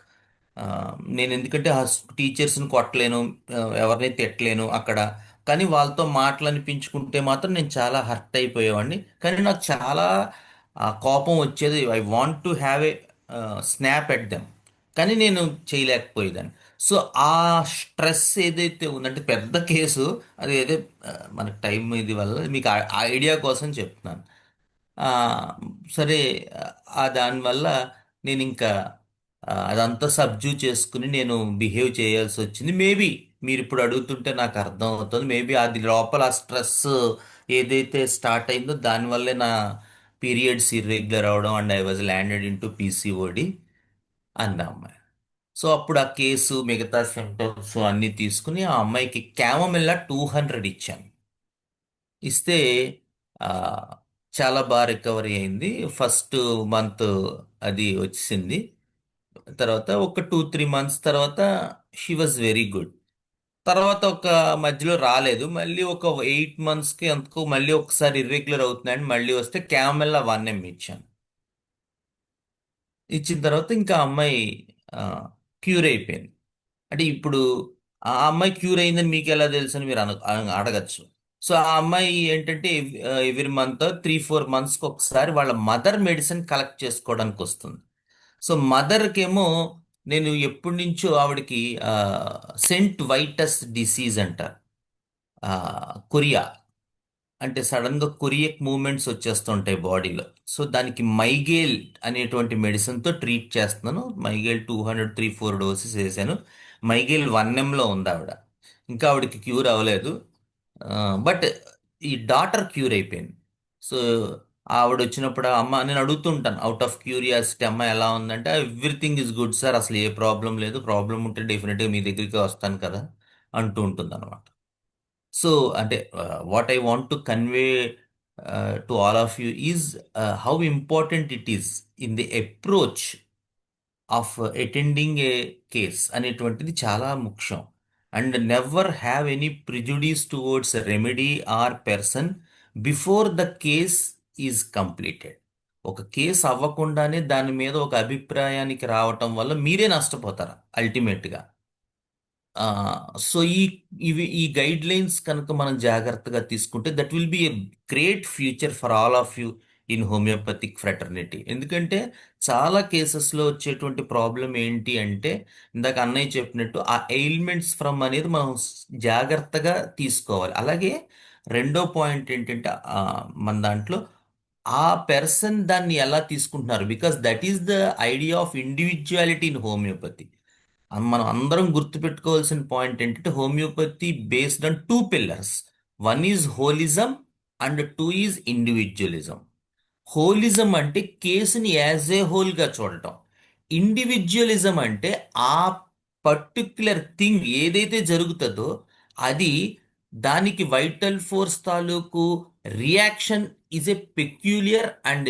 నేను ఎందుకంటే ఆ టీచర్స్ని కొట్టలేను, ఎవరిని తిట్టలేను అక్కడ. కానీ వాళ్ళతో మాటలు అనిపించుకుంటే మాత్రం నేను చాలా హర్ట్ అయిపోయేవాడిని. కానీ నాకు చాలా కోపం వచ్చేది. I want to have a snap at them, కానీ నేను చేయలేకపోయేదాన్ని. సో ఆ స్ట్రెస్ ఏదైతే ఉందంటే పెద్ద కేసు, అది ఏదో మనకు టైం ఇది వల్ల మీకు ఆ ఐడియా కోసం చెప్తున్నాను. ఆ, సరే, దానివల్ల నేను ఇంకా అదంతా సబ్జ్యూ చేసుకుని నేను బిహేవ్ చేయాల్సి వచ్చింది. మేబీ మీరు ఇప్పుడు అడుగుతుంటే నాకు అర్థం అవుతుంది, మేబీ అది లోపల ఆ స్ట్రెస్ ఏదైతే స్టార్ట్ అయిందో దానివల్లే నా పీరియడ్స్ ఇర్రెగ్యులర్ అవడం and I was landed in to PCOD అంది ఆ అమ్మాయి. సో అప్పుడు ఆ కేసు మిగతా సిమ్టమ్స్ అన్నీ తీసుకుని ఆ అమ్మాయికి క్యామమిల్లా 200 ఇచ్చాను. ఇస్తే ఆ, చాలా బాగా రికవరీ అయింది. ఫస్ట్ మంత్ అది వచ్చింది. తర్వాత ఒక 2-3 మంత్స్ తర్వాత షీ వాజ్ వెరీ గుడ్. తర్వాత ఒక మధ్యలో రాలేదు. మళ్ళీ ఒక 8 మంత్స్కి అంతకు మళ్ళీ ఒకసారి ఇర్రెగ్యులర్ అవుతున్నాయని మళ్ళీ వస్తే క్యామెల్లా 1M ఇచ్చాను. ఇచ్చిన తర్వాత ఇంకా అమ్మాయి క్యూర్ అయిపోయింది. అంటే ఇప్పుడు ఆ అమ్మాయి క్యూర్ అయిందని మీకు ఎలా తెలుసు అని మీరు అడగచ్చు. సో ఆ అమ్మాయి ఏంటంటే ఎవ్రీ మంత్ 3-4 మంత్స్కి ఒకసారి వాళ్ళ మదర్ మెడిసిన్ కలెక్ట్ చేసుకోవడానికి వస్తుంది. సో మదర్కేమో నేను ఎప్పటి నుంచో ఆవిడకి సెంట్ వైటస్ డిసీజ్ అంటారు, కొరియా. అంటే సడన్గా కొరియక్ మూమెంట్స్ వచ్చేస్తుంటాయి బాడీలో. సో దానికి మైగేల్ అనేటువంటి మెడిసిన్తో ట్రీట్ చేస్తున్నాను. మైగేల్ 200-300-4 డోసెస్ వేసాను. మైగేల్ 1Mలో ఉంది ఆవిడ. ఇంకా ఆవిడకి క్యూర్ అవ్వలేదు. బట్ ఈ డాటర్ క్యూర్ అయిపోయింది. సో ఆవిడ వచ్చినప్పుడు అమ్మ నేను అడుగుతుంటాను అవుట్ ఆఫ్ క్యూరియాసిటీ, అమ్మ ఎలా ఉందంటే ఎవ్రీథింగ్ ఇస్ గుడ్ సార్, అసలు ఏ ప్రాబ్లం లేదు, ప్రాబ్లం ఉంటే డెఫినెట్గా మీ దగ్గరికి వస్తాను కదా అంటూ ఉంటుంది అనమాట. సో అంటే what I want to convey to all of you is how important it is in the approach of attending A case అనేటువంటిది చాలా ముఖ్యం. And never have any prejudice towards remedy or person before the case is completed. ఒక కేసు అవ్వకుండానే దాని మీద ఒక అభిప్రాయానికి రావటం వల్ల మీరే నష్టపోతారు అల్టిమేట్గా. సో ఈ గైడ్ లైన్స్ కనుక మనం జాగ్రత్తగా తీసుకుంటే that will be a great future for all of you in homoeopathic fraternity. ఎందుకంటే చాలా కేసెస్లో వచ్చేటువంటి ప్రాబ్లం ఏంటి అంటే ఇందాక అన్నయ్య చెప్పినట్టు ఆ ఎయిల్మెంట్స్ ఫ్రమ్ అనేది మనం జాగ్రత్తగా తీసుకోవాలి. అలాగే రెండో పాయింట్ ఏంటంటే మన దాంట్లో ఆ పర్సన్ దాన్ని ఎలా తీసుకుంటున్నారు, because that is the idea of individuality in homeopathy. మనం అందరం గుర్తుపెట్టుకోవాల్సిన పాయింట్ ఏంటంటే homeopathy based on 2 pillars. 1 is holism and 2 is individualism. Holism అంటే కేసుని యాజ్ ఏ హోల్గా చూడటం. ఇండివిజువలిజం అంటే ఆ పర్టిక్యులర్ థింగ్ ఏదైతే జరుగుతుందో అది దానికి వైటల్ ఫోర్స్ తాలూకు reaction is a peculiar and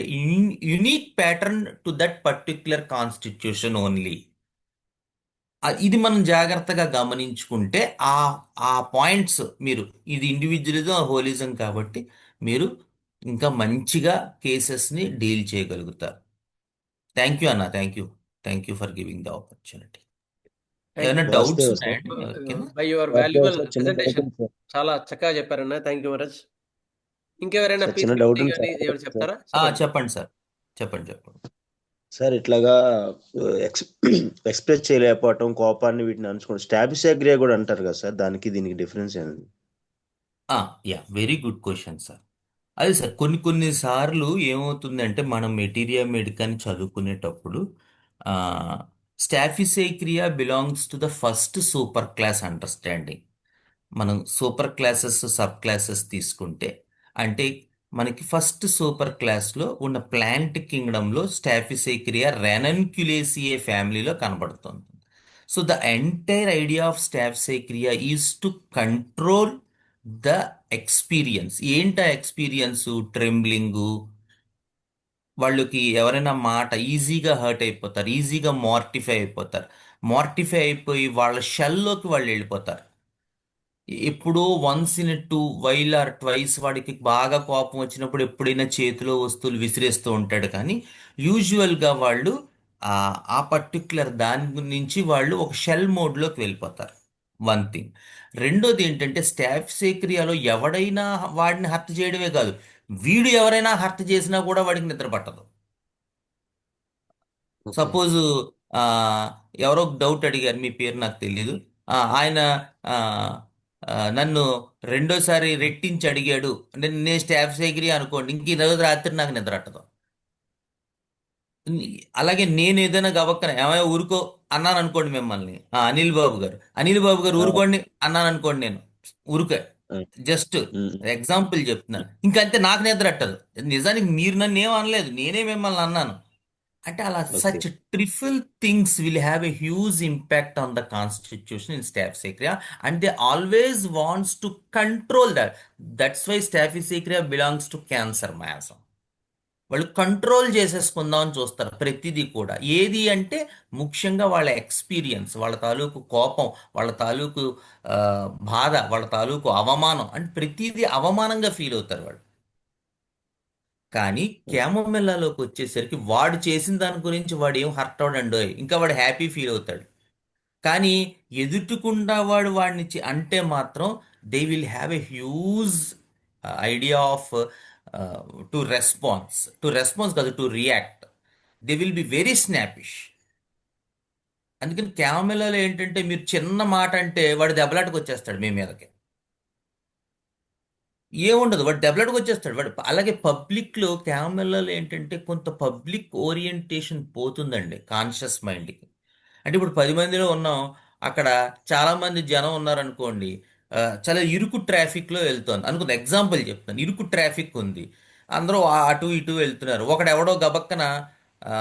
unique pattern to that particular constitution only. ఇది మనం జాగ్రత్తగా గమనించుకుంటే ఆ ఆ పాయింట్స్ మీరు ఇది ఇండివిజువలిజం హోలిజం కాబట్టి మీరు ఇంకా మంచిగా కేసెస్ని డీల్ చేయగలుగుతారు. థ్యాంక్ యూ అన్న, thank you for giving the opportunity. ఏమైనా thank you doubts Vasudev sir, ఉన్నాయండి ఎవరికైనా? By your Vasudev valuable sir, చిన్న డౌట్ ప్రెజెంటేషన్. ఉంది సార్. చాలా చక్కగా చెప్పారన్న. Thank you మరజ్. ఇంకెవరైనా సార్ చిన్న పీపీటీ డౌట్ ఉంది కానీ సార్ ఏమైనా సార్ చెప్తారా? చెప్పండి సార్, చెప్పండి. సార్ ఇట్లాగా ఎక్స్ ఎక్స్ప్రెస్ చేయలేకపోవటం, కోపాన్ని వీటిని అనుకోండి, స్టాబిసాగ్రియా కూడా అంటారు కదా సార్, దానికి దీనికి డిఫరెన్స్ ఏంది? Yeah, very good question sir. అదే సార్, కొన్ని సార్లు ఏమవుతుందంటే మనం మెటీరియా మెడికన్ చదువుకునేటప్పుడు staphysagria belongs to the first super class understanding. మనం సూపర్ క్లాసెస్ సబ్ క్లాసెస్ తీసుకుంటే అంటే మనకి ఫస్ట్ సూపర్ క్లాస్లో ఉన్న ప్లాంట్ కింగ్డంలో స్టాఫిసేక్రియా రెనన్క్యులేసియే ఫ్యామిలీలో కనబడుతుంది. So the entire idea of staphysagria is to control the experience. ఏంటి ఆ ఎక్స్పీరియన్స్? ట్రెంబ్లింగు, వాళ్ళకి ఎవరైనా మాట ఈజీగా హర్ట్ అయిపోతారు, ఈజీగా మార్టిఫై అయిపోతారు. మార్టిఫై అయిపోయి వాళ్ళ షెల్లోకి వాళ్ళు వెళ్ళిపోతారు. ఎప్పుడో once in 2 while or twice వాడికి బాగా కోపం వచ్చినప్పుడు ఎప్పుడైనా చేతిలో వస్తువులు విసిరేస్తూ ఉంటాడు. కానీ యూజువల్గా వాళ్ళు ఆ పర్టిక్యులర్ దాని నుంచి వాళ్ళు ఒక షెల్ మోడ్లోకి వెళ్ళిపోతారు. 1 థింగ్. రెండోది ఏంటంటే స్టాఫిసేక్రియాలో ఎవడైనా వాడిని హర్ట్ చేయడమే కాదు, వీడు ఎవరైనా హర్ట్ చేసినా కూడా వాడికి నిద్ర పట్టదు. ఓకే. సపోజ్ ఎవరో డౌట్ అడిగారు, మీ పేరు నాకు తెలియదు. ఆయన ఆ, నన్ను రెండోసారి రెట్టించి అడిగాడు, నేను స్టాఫిసేక్రియా అనుకోండి, ఇంక ఈ రోజు రాత్రి నాకు నిద్ర పట్టదు. అలాగే నేను ఏదైనా గబక్కన ఏమైనా ఊరుకో అన్నాను అనుకోండి మిమ్మల్ని, అనిల్ బాబు గారు ఆ, ఊరుకోండి అన్నాను అనుకోండి, నేను ఊరుకే ఆ, జస్ట్ ఉమ్, ఎగ్జాంపుల్ చెప్తున్నాను. ఇంకంతే, నాకు నిద్ర పట్టదు. నిజానికి మీరు నన్ను ఏం అనలేదు, నేనే మిమ్మల్ని అన్నాను. అంటే అలా okay. Such trifle things will have a huge impact on the constitution in staphysagria and they always wants to control that. That's why staphysagria belongs to cancer miasm. వాళ్ళు కంట్రోల్ చేసేసుకుందాం అని చూస్తారు ప్రతిదీ కూడా. ఏది అంటే ముఖ్యంగా వాళ్ళ ఎక్స్పీరియన్స్, వాళ్ళ తాలూకు కోపం, వాళ్ళ తాలూకు ఆ, బాధ, వాళ్ళ తాలూకు అవమానం అంటే ప్రతిదీ అవమానంగా ఫీల్ అవుతారు వాళ్ళు. కానీ క్యామోమెల్లాలోకి వచ్చేసరికి వాడు చేసిన దాని గురించి వాడు ఏం హర్ట్ అవడండో, ఇంకా వాడు హ్యాపీ ఫీల్ అవుతాడు. కానీ ఎదుటికుండా వాడు వాడిని అంటే మాత్రం they will have a huge idea of to response కాదు, to react. They will be very snappish. అందుకని క్యామెలాలో ఏంటంటే మీరు చిన్న మాట అంటే వాడు దెబ్బలాటకు వచ్చేస్తాడు మీ మీదకి. ఏముండదు, వాడు దెబ్బలాటకు వచ్చేస్తాడు వాడు. అలాగే పబ్లిక్లో క్యామెలాలో ఏంటంటే కొంత పబ్లిక్ ఓరియంటేషన్ పోతుందండి కాన్షియస్ మైండ్కి. అంటే ఇప్పుడు 10 మందిలో ఉన్నాం, అక్కడ చాలా మంది జనం ఉన్నారనుకోండి. చాలా ఇరుకు ట్రాఫిక్లో వెళ్తోంది అనుకుంది, ఎగ్జాంపుల్ చెప్తాను. ఇరుకు ట్రాఫిక్ ఉంది, అందరూ అటు ఇటు వెళ్తున్నారు. ఒకడెవడో గబక్కన ఆ,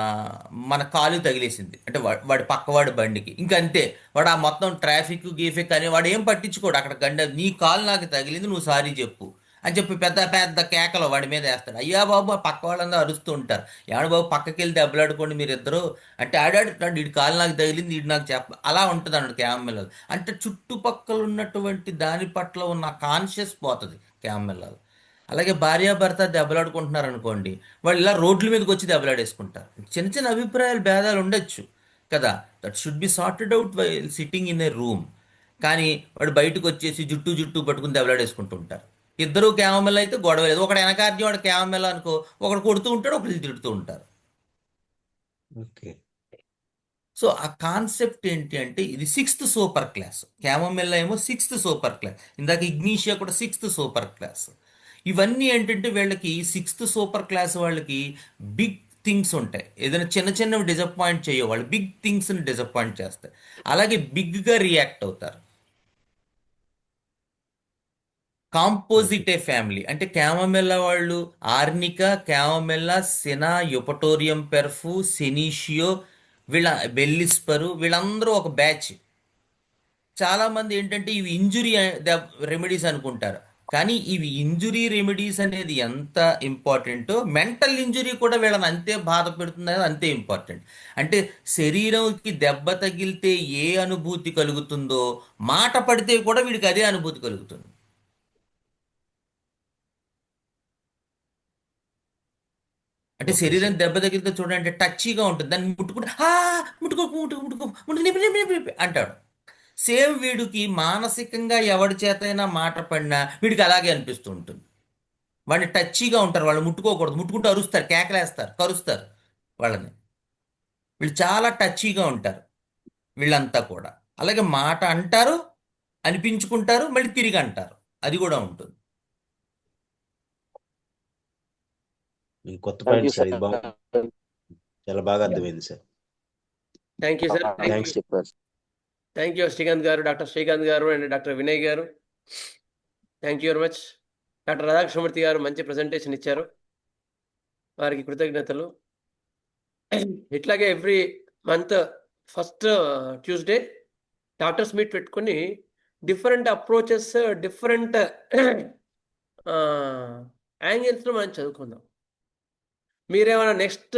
మన కాలు తగిలేసింది అంటే వాడి పక్కవాడి బండికి, ఇంకా అంతే. వాడు ఆ మొత్తం ట్రాఫిక్ గీఫిక్ అని వాడు ఏం పట్టించుకోడు. అక్కడ నీ కాలు నాకు తగిలింది, నువ్వు సారీ చెప్పు అని చెప్పి పెద్ద పెద్ద కేకలు వాడి మీద వేస్తాడు. అయ్యా బాబు, ఆ పక్క వాళ్ళందరూ అరుస్తూ ఉంటారు. ఏమన్నా బాబు పక్కకి వెళ్ళి దెబ్బలాడుకోండి మీరిద్దరు అంటే, ఆడాడు వీడి కాలు నాకు తగిలింది, వీడు నాకు అలా ఉంటుంది అన్నాడు క్యామెల్. అంటే చుట్టుపక్కల ఉన్నటువంటి దాని పట్ల ఉన్న కాన్షియస్ పోతుంది క్యామెల్. అలాగే భార్యాభర్త దెబ్బలాడుకుంటున్నారు అనుకోండి, వాళ్ళు ఇలా రోడ్ల మీదకి వచ్చి దెబ్బలాడేసుకుంటారు. చిన్న చిన్న అభిప్రాయాలు భేదాలు ఉండొచ్చు కదా, that should be sorted out by sitting in a room. కానీ వాడు బయటకు వచ్చేసి జుట్టు జుట్టు పట్టుకుని దెబ్బలాడేసుకుంటూ ఉంటారు. ఇద్దరు క్యామెల్ అయితే గొడవ లేదు. ఒకడు వెనకార్జీ, వాడు క్యామెల్ అనుకో, ఒకడు కొడుతూ ఉంటాడు, ఒకళ్ళు తిడుతూ ఉంటారు. ఓకే. సో ఆ కాన్సెప్ట్ ఏంటి అంటే, ఇది 6th సూపర్ క్లాస్. క్యామోమెల్లా ఏమో 6th సూపర్ క్లాస్, ఇందాక ఇగ్నీషియా కూడా 6th సూపర్ క్లాస్. ఇవన్నీ ఏంటంటే వీళ్ళకి 6th సూపర్ క్లాస్ వాళ్ళకి బిగ్ థింగ్స్ ఉంటాయి. ఏదైనా చిన్న చిన్నవి డిసప్పాయింట్ చేయవు, వాళ్ళు బిగ్ థింగ్స్ని డిసప్పాయింట్ చేస్తాయి. అలాగే బిగ్గా రియాక్ట్ అవుతారు. కాంపోజిటే ఫ్యామిలీ అంటే క్యామమెల్లా వాళ్ళు ఆర్నికా, క్యామమెల్లా, సెనా, యుపటోరియం పెర్ఫు, సెనీషియో, వీళ్ళ బెల్లిస్పరు, వీళ్ళందరూ ఒక బ్యాచ్. చాలామంది ఏంటంటే ఇవి ఇంజురీ రెమెడీస్ అనుకుంటారు. కానీ ఇవి ఇంజురీ రెమెడీస్ అనేది ఎంత ఇంపార్టెంటో, మెంటల్ ఇంజురీ కూడా వీళ్ళని అంతే బాధ పెడుతుంది, అనేది అంతే ఇంపార్టెంట్. అంటే శరీరంకి దెబ్బ తగిలితే ఏ అనుభూతి కలుగుతుందో, మాట పడితే కూడా వీడికి అదే అనుభూతి కలుగుతుంది. అంటే ఓకే శరీరం సార్. దెబ్బ తగిలితే చూడండి టచ్గా ఉంటుంది, దాన్ని ముట్టుకుంటే ముట్టుకో అంటాడు. సేమ్ వీడికి మానసికంగా ఎవరి చేతైనా మాట పడినా వీడికి అలాగే అనిపిస్తూ ఉంటుంది. వాడిని టచ్గా ఉంటారు, వాళ్ళు ముట్టుకోకూడదు, ముట్టుకుంటూ అరుస్తారు, కేకలేస్తారు, కరుస్తారు వాళ్ళని. వీళ్ళు చాలా టచ్గా ఉంటారు వీళ్ళంతా కూడా. అలాగే మాట అంటారు, అనిపించుకుంటారు, మళ్ళీ తిరిగి అంటారు, అది కూడా ఉంటుంది. ఈ కొత్త పాయింట్ సార్, ఇది బాగా చాలా బాగా అర్థమైంది sir. Thank you sir. Thanks చెప్పారు. థ్యాంక్ యూ శ్రీకాంత్ గారు, డాక్టర్ శ్రీకాంత్ గారు అండ్ డాక్టర్ వినయ్ గారు. Thank you very much. Doctor Radhakrishnamurthy గారు మంచి ప్రజెంటేషన్ ఇచ్చారు, వారికి కృతజ్ఞతలు. ఇట్లాగే every month first Tuesday doctors meet పెట్టుకొని డిఫరెంట్ అప్రోచెస్, డిఫరెంట్ యాంగిల్స్లో మనం చదువుకుందాం. మీరేమైనా నెక్స్ట్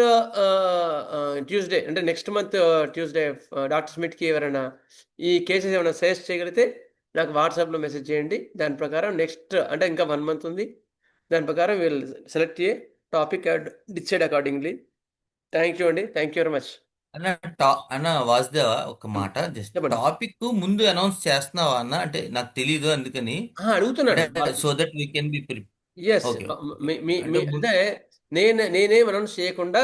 ట్యూస్డే అంటే నెక్స్ట్ మంత్ ట్యూస్డే డాక్టర్స్ మీట్కి ఎవరైనా ఈ కేసెస్ ఏమైనా సజెస్ట్ చేయగలిగితే నాకు వాట్సాప్లో మెసేజ్ చేయండి. దాని ప్రకారం నెక్స్ట్ అంటే ఇంకా 1 month ఉంది, దాని ప్రకారం వీళ్ళు సెలెక్ట్ చేయ topic and decide accordingly. Thank you అండి, థ్యాంక్ యూ వెరీ మచ్. అన్న వాసుదేవ, ఒక మాట, జస్ట్ చెప్పండి. టాపిక్ ముందు అనౌన్స్ చేస్తున్నావా అన్న? అంటే నాకు తెలీదు, అందుకని అడుగుతున్నాడు. So that we can be yes, okay. అంటే నేనేం అనౌన్స్ చేయకుండా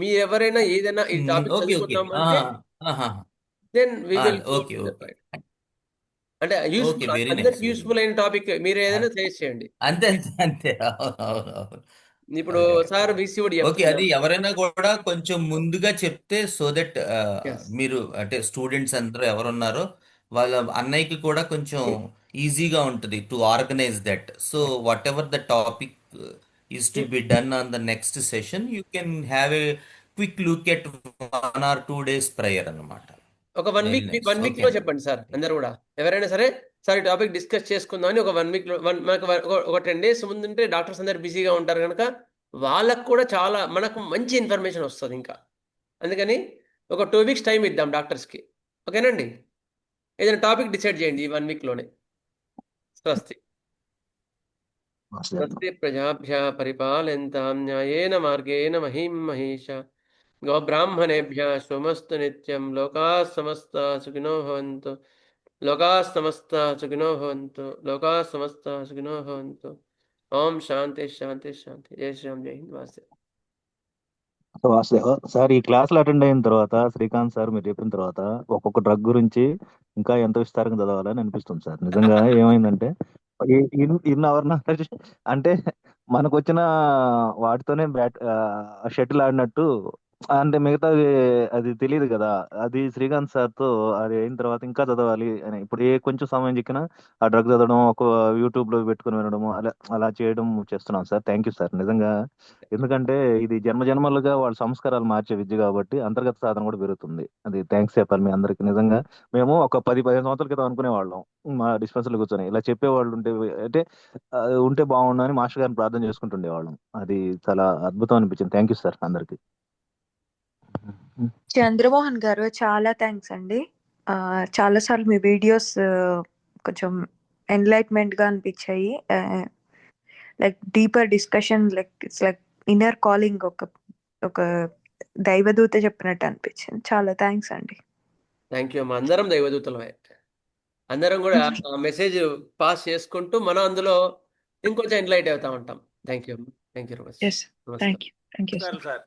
మీరు ఎవరైనా ఏదైనా ఈ టాపిక్ ఓకే ఓకే చదువుకుందామంటే then we will okay okay అంటే ఓకే, యూస్ఫుల్, వెరీ అందరికి నైస్. యూస్ఫుల్ అయిన టాపిక్ మీరు ఏదైనా సజెస్ట్ చేయండి. అంతే అంతే అంతే, అవును. ఇప్పుడు సార్ విసివుడ్ ఓకే, అది ఎవరైనా కూడా కొంచెం ముందుగా చెప్తే, సో దట్ Yes. మీరు అంటే స్టూడెంట్స్ అందరూ ఎవరున్నారో వాళ్ళ అన్నయ్యకి కూడా కొంచెం ఈజీగా ఉంటుంది to organise that. So what ever the topic is to be done on the next session, you can have a quick look at 1 or 2 days ప్రైయర్ అన్నమాట. ఒక 1 week, Very nice. 1 week Okay. లో చెప్పండి సార్, అందరు కూడా ఎవరైనా సరే సార్ ఈ టాపిక్ డిస్కస్ చేసుకుందామని ఒక 1 week లో మనకు ఒక 10 days ముందుంటే డాక్టర్స్ అందరు బిజీగా ఉంటారు కనుక వాళ్ళకు కూడా చాలా మనకు మంచి ఇన్ఫర్మేషన్ వస్తుంది ఇంకా. అందుకని ఒక 2 వీక్స్ టైం ఇద్దాం డాక్టర్స్కి. ఓకేనండి, ఏదైనా టాపిక్ డిసైడ్ చేయండి ఈ 1 వీక్లోనే. స్వస్తి. స్వస్తి ప్రజాభ్య పరిపాలయంతాం న్యాయేన మార్గేణ మహిం మహేష. గోబ్రాహ్మణేభ్యः శుభమస్తు నిత్యం. లోకాः సమస్తాः సుఖినో భవంతు. లోకాः సమస్తాः సుఖినో భవంతు. లోకాः సమస్తాः సుఖినో భవంతు. ఓం శాంతి శాంతి శాంతి. జై శ్రీరామ్, జై హింద్. వాస్తే. వాసుదేవ సార్, ఈ క్లాసులు అటెండ్ అయిన తర్వాత శ్రీకాంత్ సార్ మీరు చెప్పిన తర్వాత ఒక్కొక్క డ్రగ్ గురించి ఇంకా ఎంత విస్తారంగా చదవాలని అనిపిస్తుంది సార్. నిజంగా ఏమైందంటే ఇన్ అవర్ నాలెడ్జ్ అంటే మనకు వచ్చిన వాటితోనే షటిల్ ఆడినట్టు, అంటే మిగతాది అది తెలియదు కదా. అది శ్రీకాంత్ సార్తో అది అయిన తర్వాత ఇంకా చదవాలి అని ఇప్పుడు కొంచెం సమయం చిక్కినా ఆ డ్రగ్ చదవడం, ఒక యూట్యూబ్ లో పెట్టుకుని వినడం, అలా అలా చేయడం చేస్తున్నాం సార్. థ్యాంక్ యూ సార్ నిజంగా. ఎందుకంటే ఇది జన్మజన్మలుగా వాళ్ళ సంస్కారాలు మార్చే విద్య కాబట్టి అంతర్గత సాధన కూడా పెరుగుతుంది. అది థ్యాంక్స్ చెప్పాలి మీ అందరికి. నిజంగా మేము ఒక 10-15 సంవత్సరాల క్రితం అనుకునే వాళ్ళం మా డిస్పెన్సర్లో కూర్చొని ఇలా చెప్పేవాళ్ళు ఉంటే, అంటే ఉంటే బాగుండు అని మాస్టర్ గారిని ప్రార్థన చేసుకుంటుండేవాళ్ళం. అది చాలా అద్భుతం అనిపించింది. థ్యాంక్ యూ సార్ అందరికి. చంద్రమోహన్ గారు చాలా థ్యాంక్స్ అండి. చాలాసార్లు మీ వీడియోస్ కొంచెం ఎన్లైట్మెంట్ గా అనిపించాయి. Like deeper discussion, like it's like inner calling, ఒక దైవదూత చెప్పినట్టు అనిపించింది. చాలా థ్యాంక్స్ అండి. థ్యాంక్ యూ అమ్మా. అందరం దైవదూతలమే. అందరం కూడా ఆ మెసేజ్ పాస్ చేసుకుంటూ మనం అందులో ఇంకొంచెం ఎన్లైట్ అవుతా ఉంటాం. థ్యాంక్ యూ అమ్మా. Thank you very much. Yes, thank you. Sir